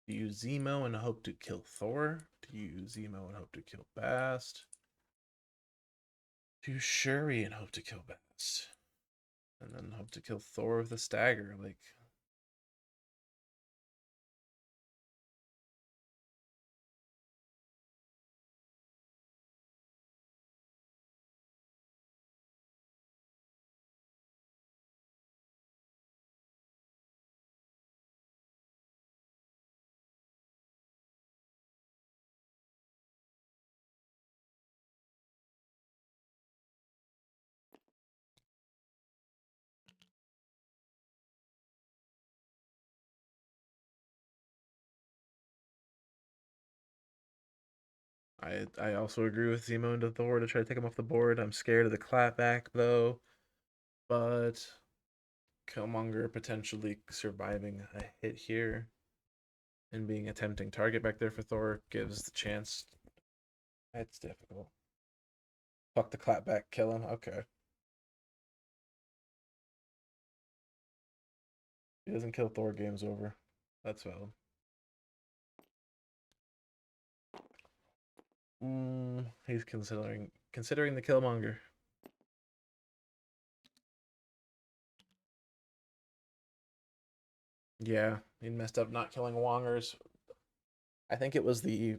Do you use Zemo and hope to kill Thor? Do you use Zemo and hope to kill Bast? Do you Shuri and hope to kill Bast? And then hope to kill Thor with a stagger, like I also agree with Zemo into Thor to try to take him off the board. I'm scared of the clapback though, but Killmonger potentially surviving a hit here and being a tempting target back there for Thor gives the chance. It's difficult. Fuck the clapback, kill him. Okay. He doesn't kill Thor, game's over. That's valid. He's considering the Killmonger. Yeah, he messed up not killing Wongers. I think it was the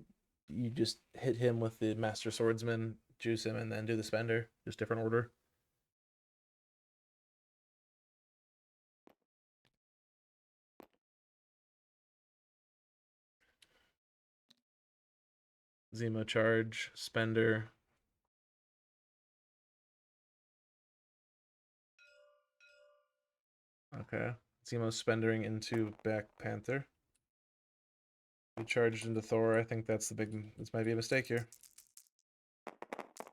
you just hit him with the Master Swordsman, juice him, and then do the spender. Just different order. Zemo charge, spender. Okay. Zemo spendering into back Panther. He charged into Thor. I think that's the big. This might be a mistake here.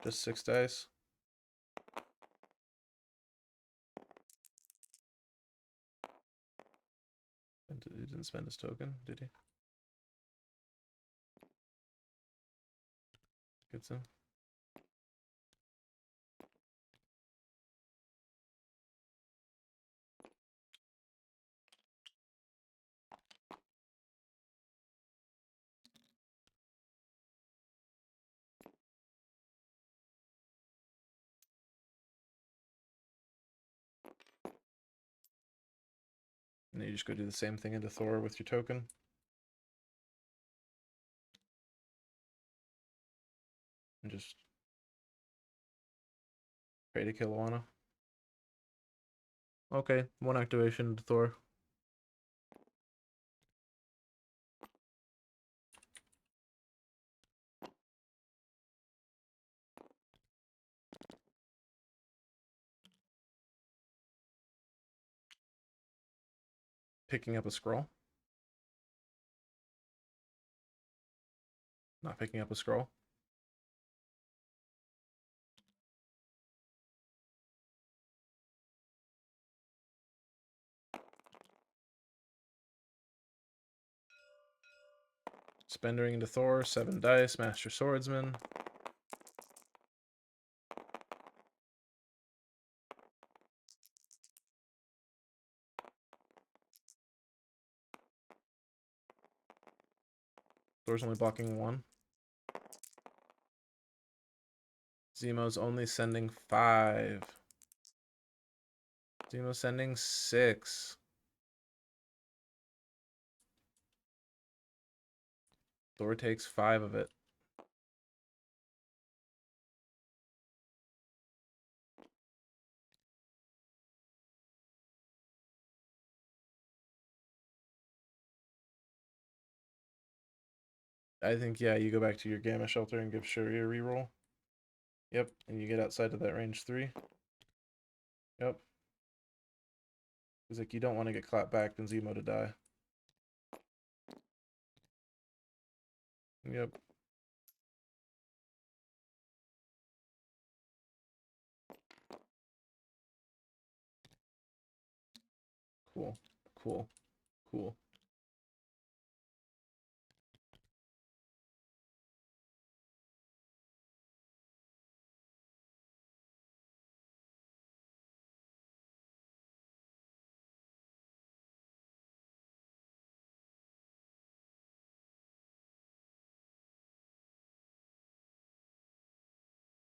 Just 6 dice. He didn't spend his token, did he? Gets him. And then you just go do the same thing into Thor with your token. And just pray to kill Lana. Okay, 1 activation to Thor. Picking up a scroll. Not picking up a scroll. Spendering into Thor, 7 dice, Master Swordsman. Thor's only blocking 1. Zemo's only sending 5. Zemo's sending 6. Thor takes 5 of it. I think, yeah, you go back to your Gamma Shelter and give Shuri a reroll. Yep, and you get outside of that range 3. Yep. It's like you don't want to get clapped back and Zemo to die. Yep. Cool. Cool. Cool.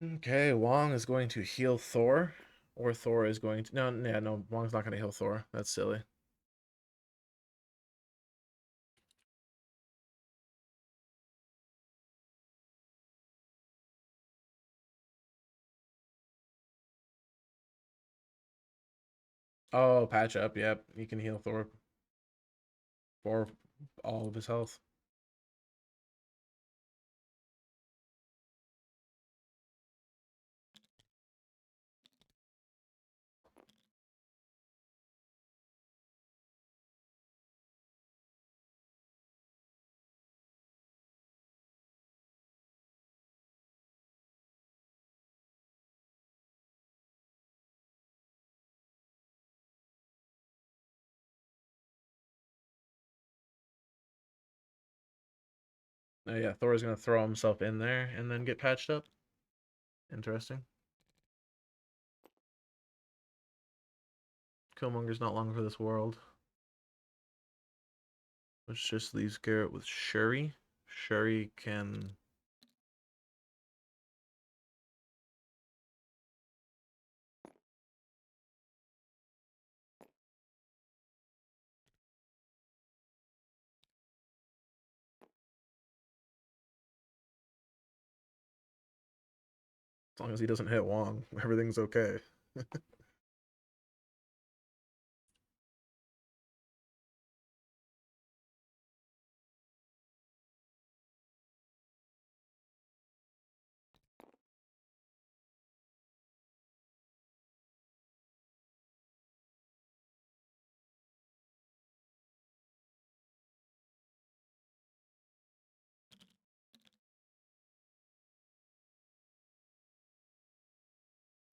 Okay, Wong is going to heal Thor, or Thor is going to no, Wong's not going to heal Thor. That's silly. Oh, patch up. Yep, you can heal Thor for all of his health. Oh yeah, Thor's gonna throw himself in there and then get patched up. Interesting. Killmonger's not long for this world. Which just leaves Garrett with Shuri. Shuri can... As long as he doesn't hit Wong, everything's okay.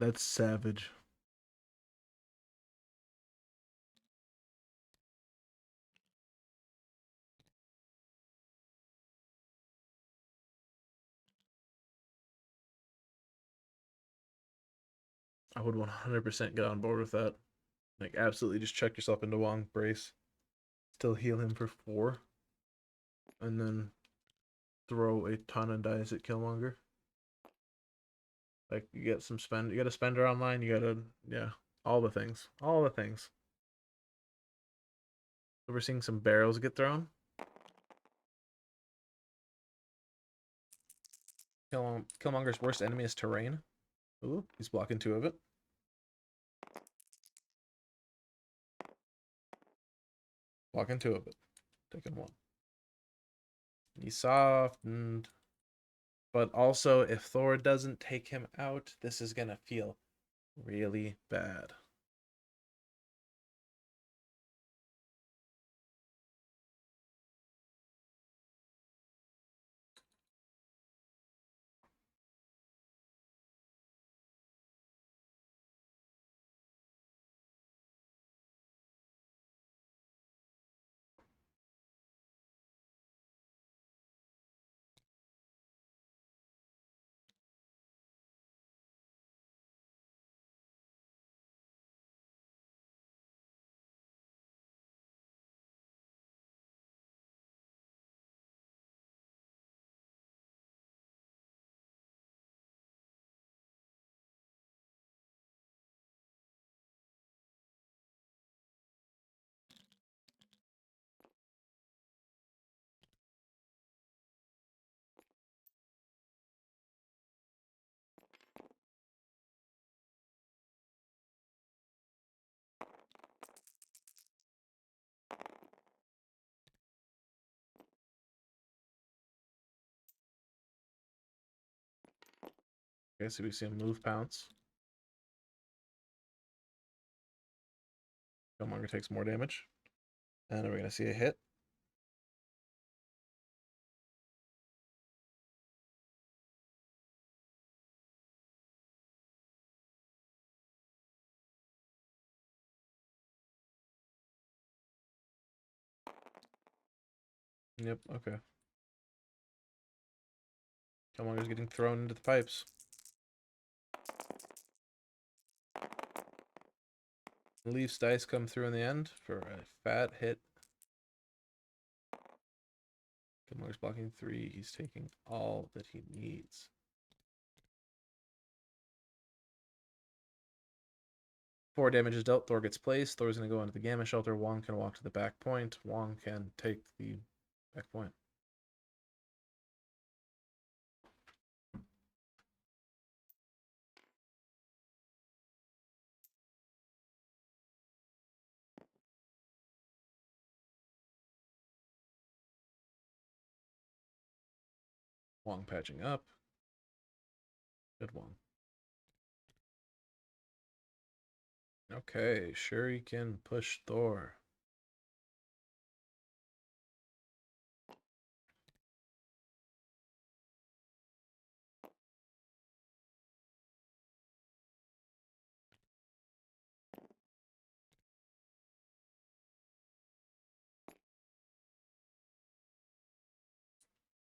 That's savage. I would 100% get on board with that. Like, absolutely just check yourself into Wong, brace. Still heal him for 4. And then throw a ton of dice at Killmonger. Like, you get some spend. You got a spender online. You gotta, yeah, all the things. All the things. So we're seeing some barrels get thrown. Killmonger's worst enemy is terrain. Ooh, he's blocking 2 of it. Blocking 2 of it. Taking 1. He's softened. But also, if Thor doesn't take him out, this is gonna feel really bad. Okay, so we see him move pounce. Killmonger takes more damage. And are we going to see a hit? Yep, okay. Killmonger's getting thrown into the pipes. Leaf's dice come through in the end for a fat hit. Killmonger's blocking 3. He's taking all that he needs. 4 damage is dealt. Thor gets placed. Thor's going to go into the Gamma Shelter. Wong can walk to the back point. Wong can take the back point. Wong patching up. Good Wong. Okay, Shuri can push Thor.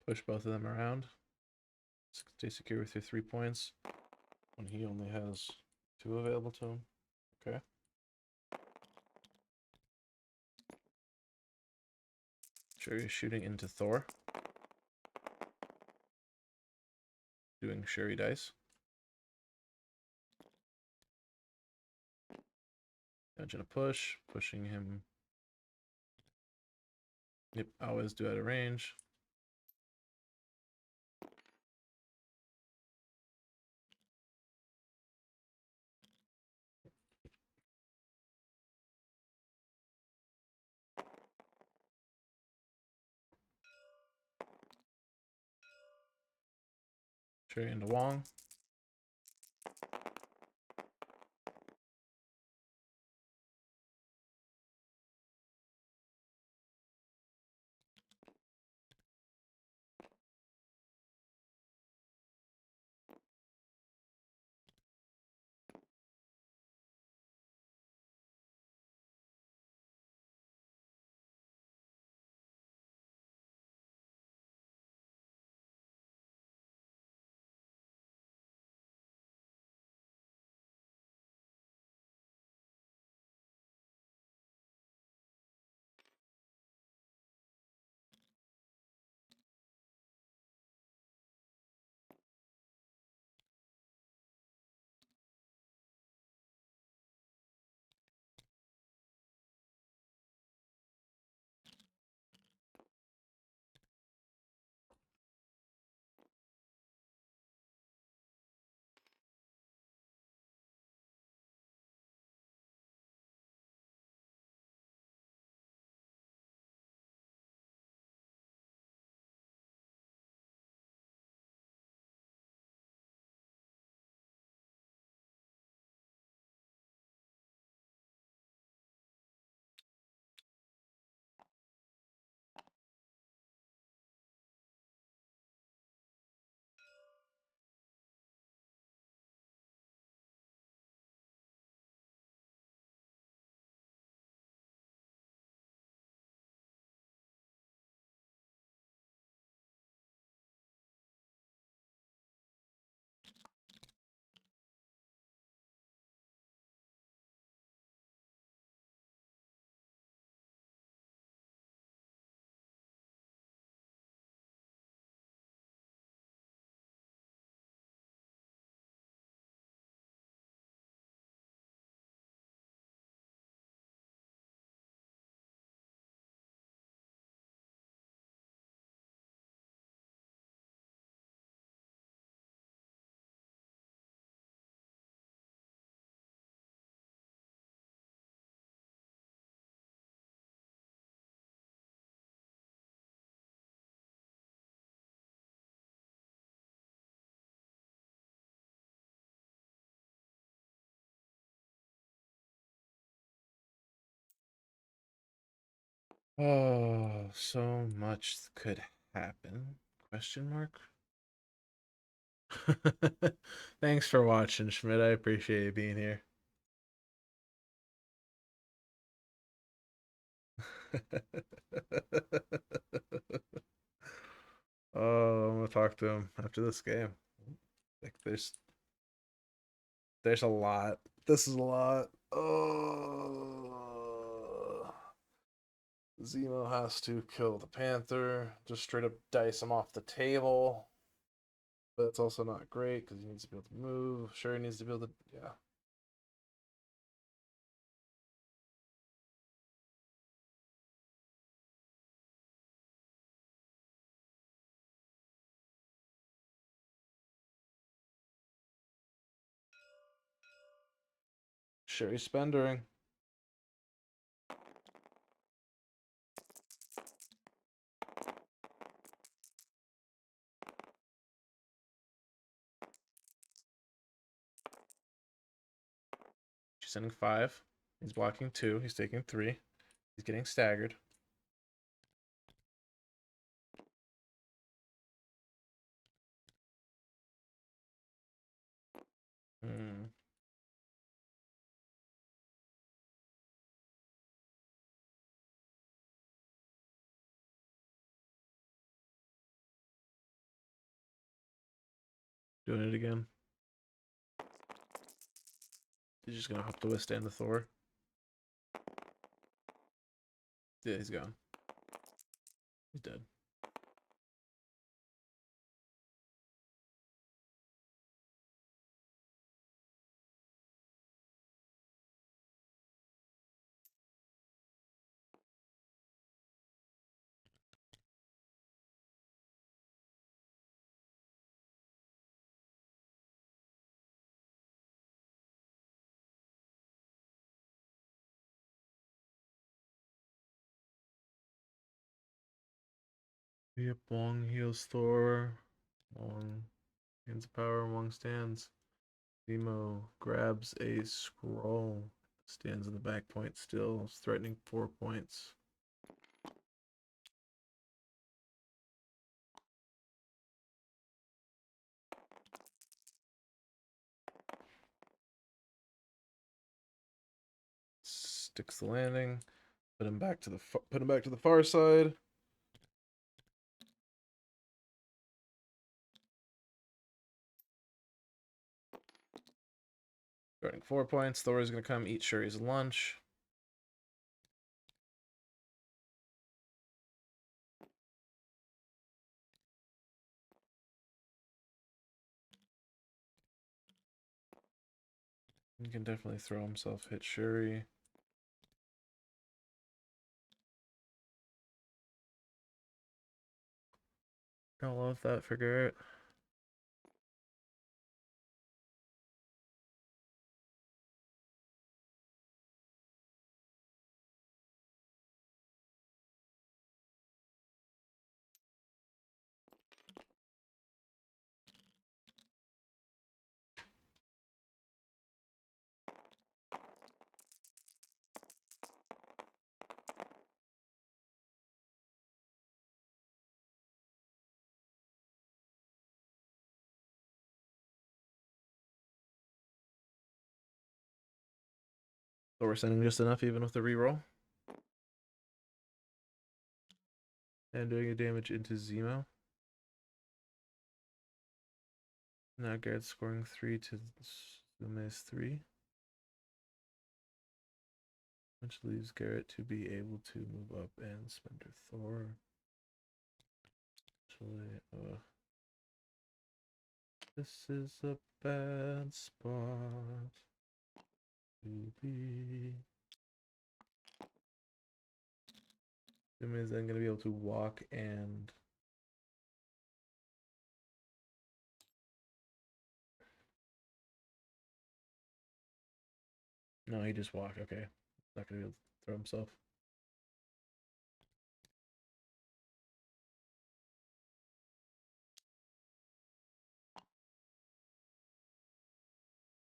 Push both of them around. Stay secure with your 3 points when he only has 2 available to him. Okay. Shuri is shooting into Thor. Doing Shuri dice. Dodging a push. Pushing him. Yep, always do out of range. Shuri into Wong. Oh, so much could happen. Question mark? Thanks for watching, Schmidt. I appreciate you being here. Oh, I'm gonna talk to him after this game. Like there's a lot. This is a lot. Oh, Zemo has to kill the Panther. Just straight up dice him off the table. But it's also not great because he needs to be able to move. Shuri needs to be able to, yeah. Shuri spendering. She's sending 5. He's blocking 2. He's taking 3. He's getting staggered. Hmm. Doing it again. He's just gonna have to withstand the Thor. Yeah, he's gone. He's dead. Yep, Wong heals Thor. Wong gains the power. Wong stands. Zemo grabs a scroll. Stands in the back point still, threatening 4 points. Sticks the landing. Put him back to the far side. Starting 4 points. Thor is gonna come eat Shuri's lunch. He can definitely throw himself, hit Shuri. I love that for Garrett. Thor sending just enough even with the reroll. And doing a damage into Zemo. Now Garrett's scoring 3 to Suzume's 3. Which leaves Garrett to be able to move up and spender Thor. Actually, this is a bad spot to be. Suzume is then going to be able to walk and no, he just walked. Okay, not going to be able to throw himself.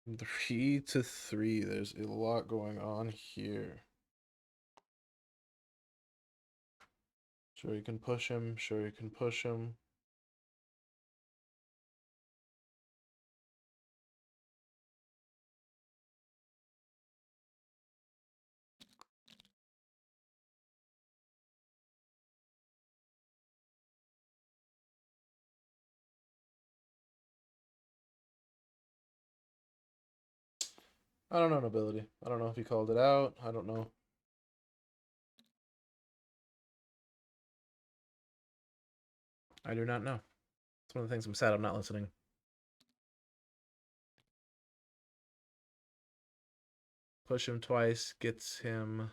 From 3 to 3. There's a lot going on here. Sure you can push him. Sure you can push him. I don't know, nobility. I don't know if he called it out. I don't know. I do not know. It's one of the things I'm sad I'm not listening. Push him twice, gets him.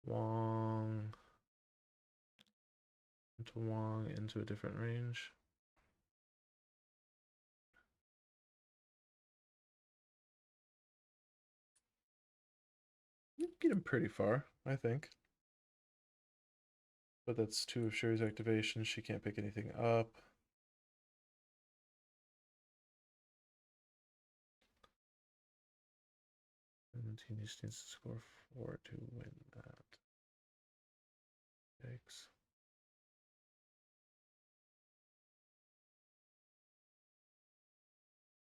Wong into Wong into a different range. You get him pretty far, I think. But that's two of Shuri's activations. She can't pick anything up. 17 just needs to score 4 to win that. Yikes.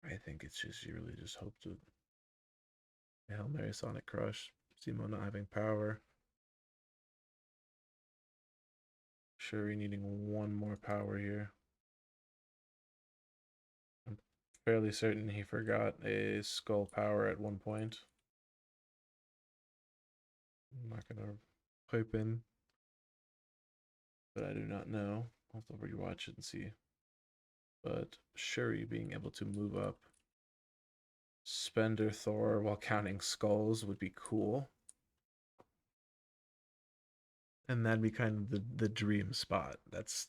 I think it's just you really just hope to Hail Mary Sonic Crush. Zemo not having power. Shuri needing one more power here. I'm fairly certain he forgot a skull power at one point. I'm not gonna pipe in, but I do not know. I'll have to rewatch it and see. But Shuri being able to move up Spender Thor while counting skulls would be cool. And that'd be kind of the dream spot. That's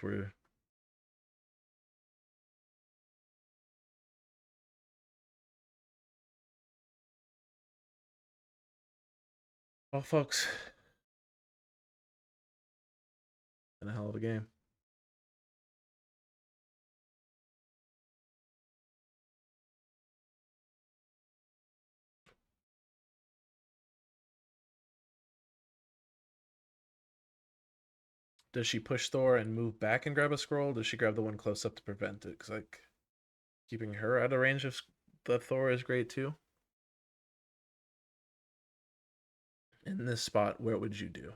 where. Oh folks. Been a hell of a game. Does she push Thor and move back and grab a scroll? Does she grab the one close up to prevent it? Because like keeping her out of range of the Thor is great too. In this spot, what would you do?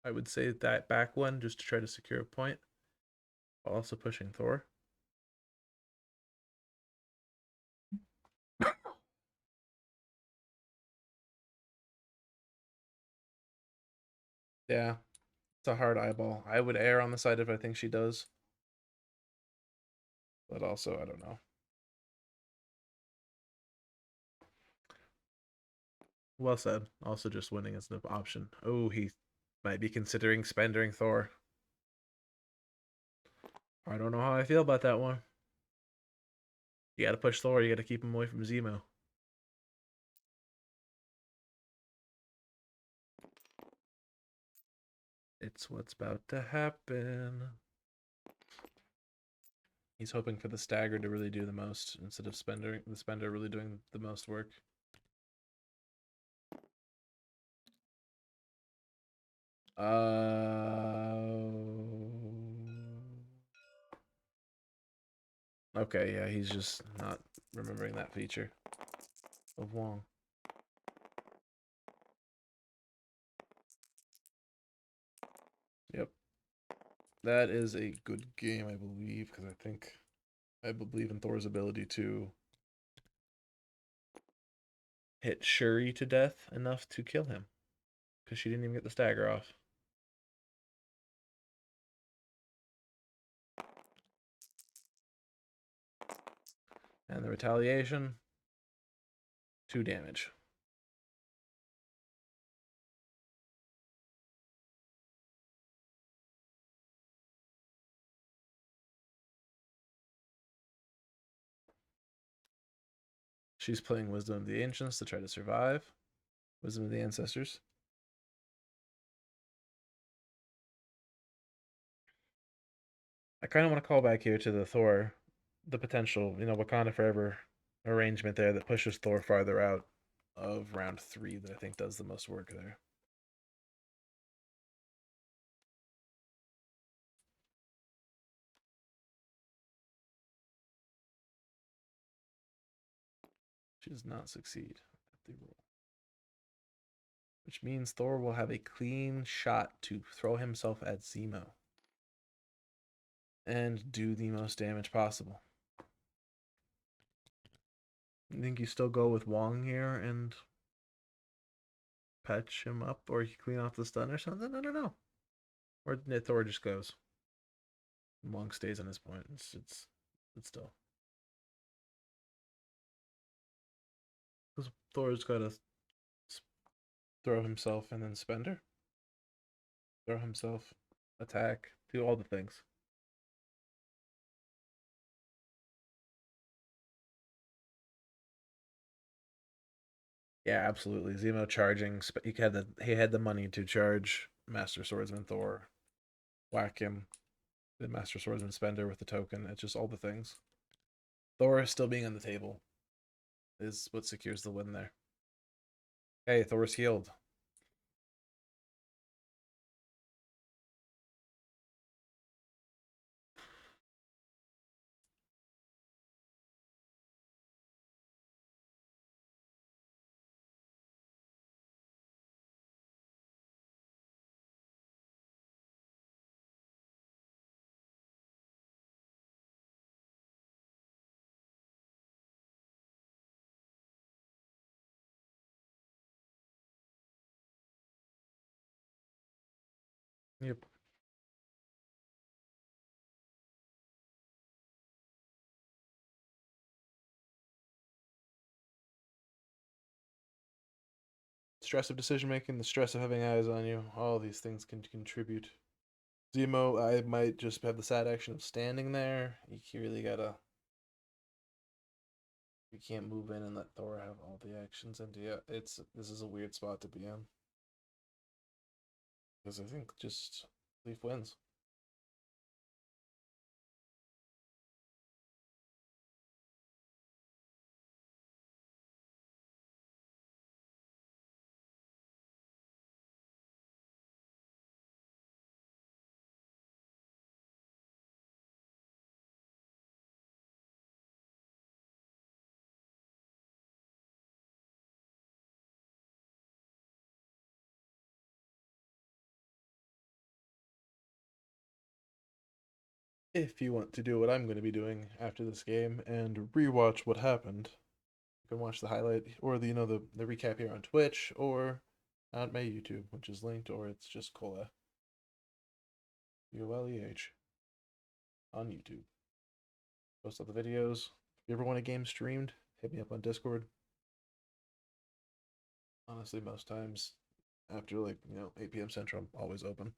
I would say that back one just to try to secure a point. While also pushing Thor. Yeah, it's a hard eyeball. I would err on the side if I think she does. But also, I don't know. Well said. Also, just winning is an option. Oh, he might be considering spending Thor. I don't know how I feel about that one. You gotta push Thor, you gotta keep him away from Zemo. It's what's about to happen. He's hoping for the stagger to really do the most instead of the spender really doing the most work. Okay, yeah, he's just not remembering that feature of Wong. Yep. That is a good game, I believe, because I believe in Thor's ability to hit Shuri to death enough to kill him. Because she didn't even get the stagger off. And the retaliation, 2 damage. She's playing Wisdom of the Ancients to try to survive. Wisdom of the Ancestors. I kind of want to call back here to the Thor, the potential, Wakanda Forever, arrangement there that pushes Thor farther out of round 3 that I think does the most work there. She does not succeed at the roll, which means Thor will have a clean shot to throw himself at Zemo and do the most damage possible. I think you still go with Wong here and patch him up, or you clean off the stun or something? I don't know. Or Thor just goes. Wong stays on his point. It's still. Because Thor's got to throw himself and then spend her. Throw himself, attack, do all the things. Yeah, absolutely. Zemo charging. He had the money to charge Master Swordsman Thor, whack him, the Master Swordsman Spender with the token. It's just all the things. Thor still being on the table is what secures the win there. Hey, Thor's healed. Yep. Stress of decision making, the stress of having eyes on you, all these things can contribute. Zemo, I might just have the sad action of standing there. You really gotta. You can't move in and let Thor have all the actions. And yeah, this is a weird spot to be in. Because I think just Leaf wins. If you want to do what I'm going to be doing after this game and rewatch what happened, you can watch the highlight or the recap here on Twitch or on my YouTube, which is linked, or it's just Cola ULEH on YouTube. Post all the videos. If you ever want a game streamed, hit me up on Discord. Honestly, most times after 8 p.m. Central, I'm always open.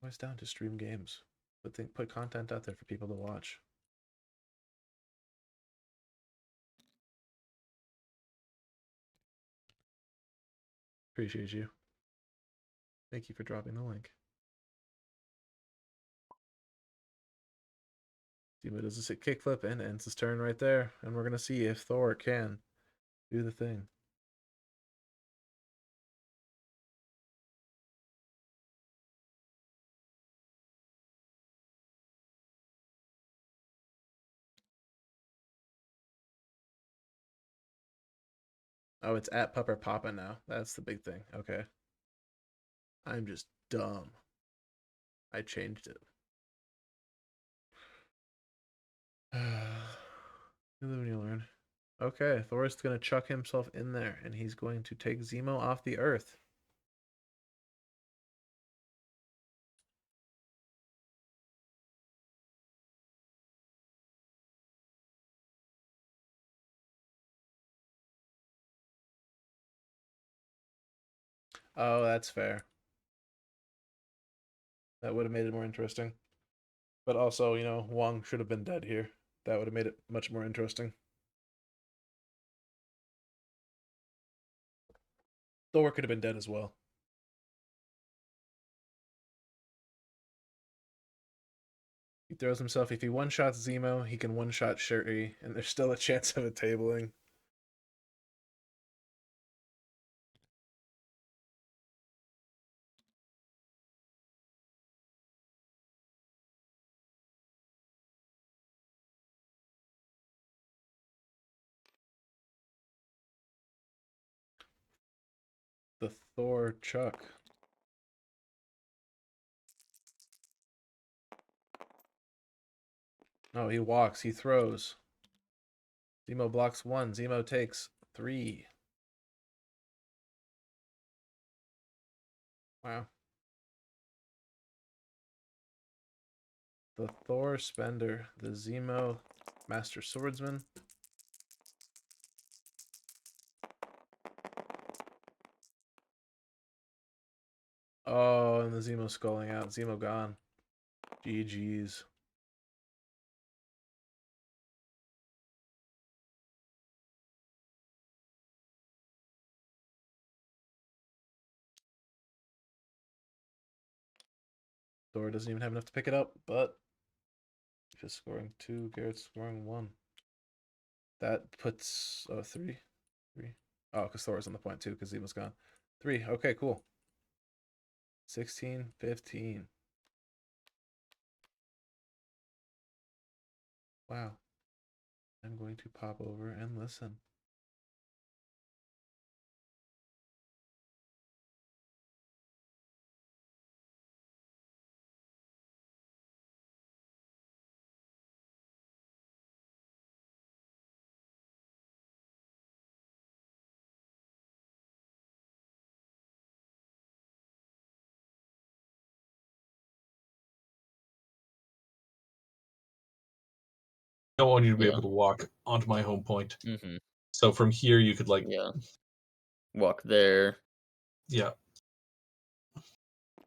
Always down to stream games, but put content out there for people to watch. Appreciate you. Thank you for dropping the link. Zemo does a kickflip and ends his turn right there, and we're gonna see if Thor can do the thing. Oh, it's at Pupper Papa now. That's the big thing. Okay. I'm just dumb. I changed it. You live and you learn. Okay, Thor's gonna chuck himself in there, and he's going to take Zemo off the earth. Oh, that's fair. That would have made it more interesting. But also, Wong should have been dead here. That would have made it much more interesting. Thor could have been dead as well. He throws himself. If he one-shots Zemo, he can one-shot Shuri, and there's still a chance of a tabling. The Thor Chuck. No, he walks. He throws. Zemo blocks 1. Zemo takes 3. Wow. The Thor Spender. The Zemo Master Swordsman. Oh, and the Zemo sculling out. Zemo gone. GG's. Thor doesn't even have enough to pick it up, but just scoring 2, Garrett's scoring 1. That puts 3. 3. Oh, because Thor's on the point too, because Zemo's gone. 3. Okay, cool. 16, 15. Wow. I'm going to pop over and listen. I don't want you to be Yeah. able to walk onto my home point. Mm-hmm. So from here, you could like, Yeah. Walk there, yeah,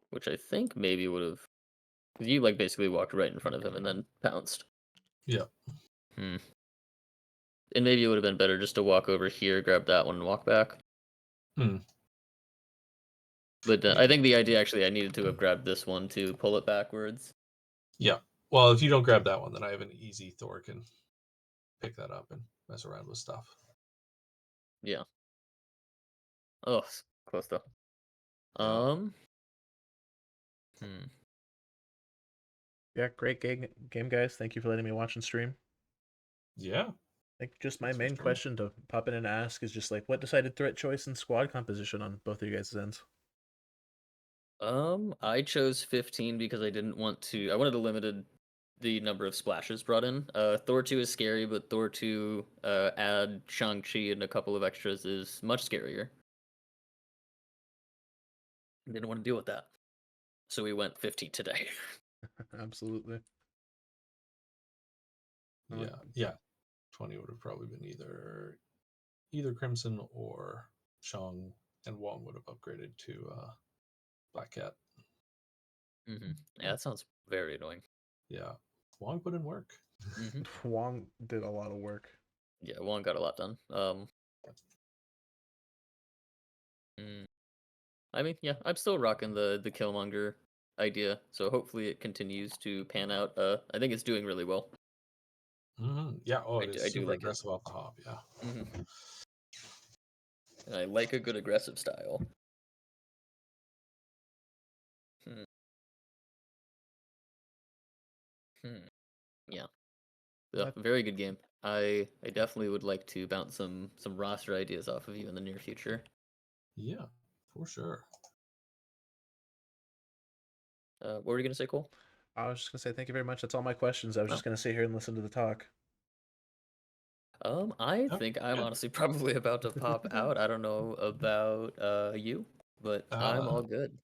which I think maybe would have. Because you like basically walked right in front of him and then pounced. yeah. Hmm. And maybe it would have been better just to walk over here, grab that one, and walk back. Hmm. But I think the idea actually, I needed to have grabbed this one to pull it backwards. Yeah. Well, if you don't grab that one, then I have an easy Thor can pick that up and mess around with stuff. Yeah. Oh, close though. Yeah. Hmm. Yeah, great game, guys. Thank you for letting me watch and stream. Yeah. I think just my Thanks for main streaming. question to pop in and ask is just like, what decided threat choice and squad composition on both of you guys' ends? I chose 15 because I didn't want to. I wanted to limit the number of splashes brought in. Thor 2 is scary, but Thor 2 add Shang-Chi and a couple of extras is much scarier. Didn't want to deal with that. So we went 15 today. Absolutely. Yeah. Yeah. 20 would have probably been either Crimson or Shang, and Wong would have upgraded to Black Cat. Mm-hmm. Yeah, that sounds very annoying. Yeah. Wong put in work. Mm-hmm. Wong did a lot of work. Yeah, Wong got a lot done. I mean, yeah, I'm still rocking the Killmonger idea, so hopefully it continues to pan out. I think it's doing really well. Mm-hmm. Yeah. Oh, it is I do super like it. aggressive off the hop. Yeah. Mm-hmm. And I like a good aggressive style. Yeah. Very good game. I definitely would like to bounce some roster ideas off of you in the near future. Yeah, for sure. What were you gonna say, Cole? I was just gonna say thank you very much. That's all my questions. I was just gonna sit here and listen to the talk. I think I'm honestly probably about to pop out. I don't know about you, but I'm all good.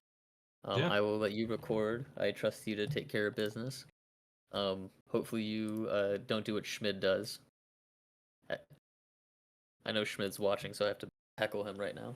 Yeah. I will let you record. I trust you to take care of business. Hopefully you don't do what Schmid does. I know Schmid's watching, so I have to heckle him right now.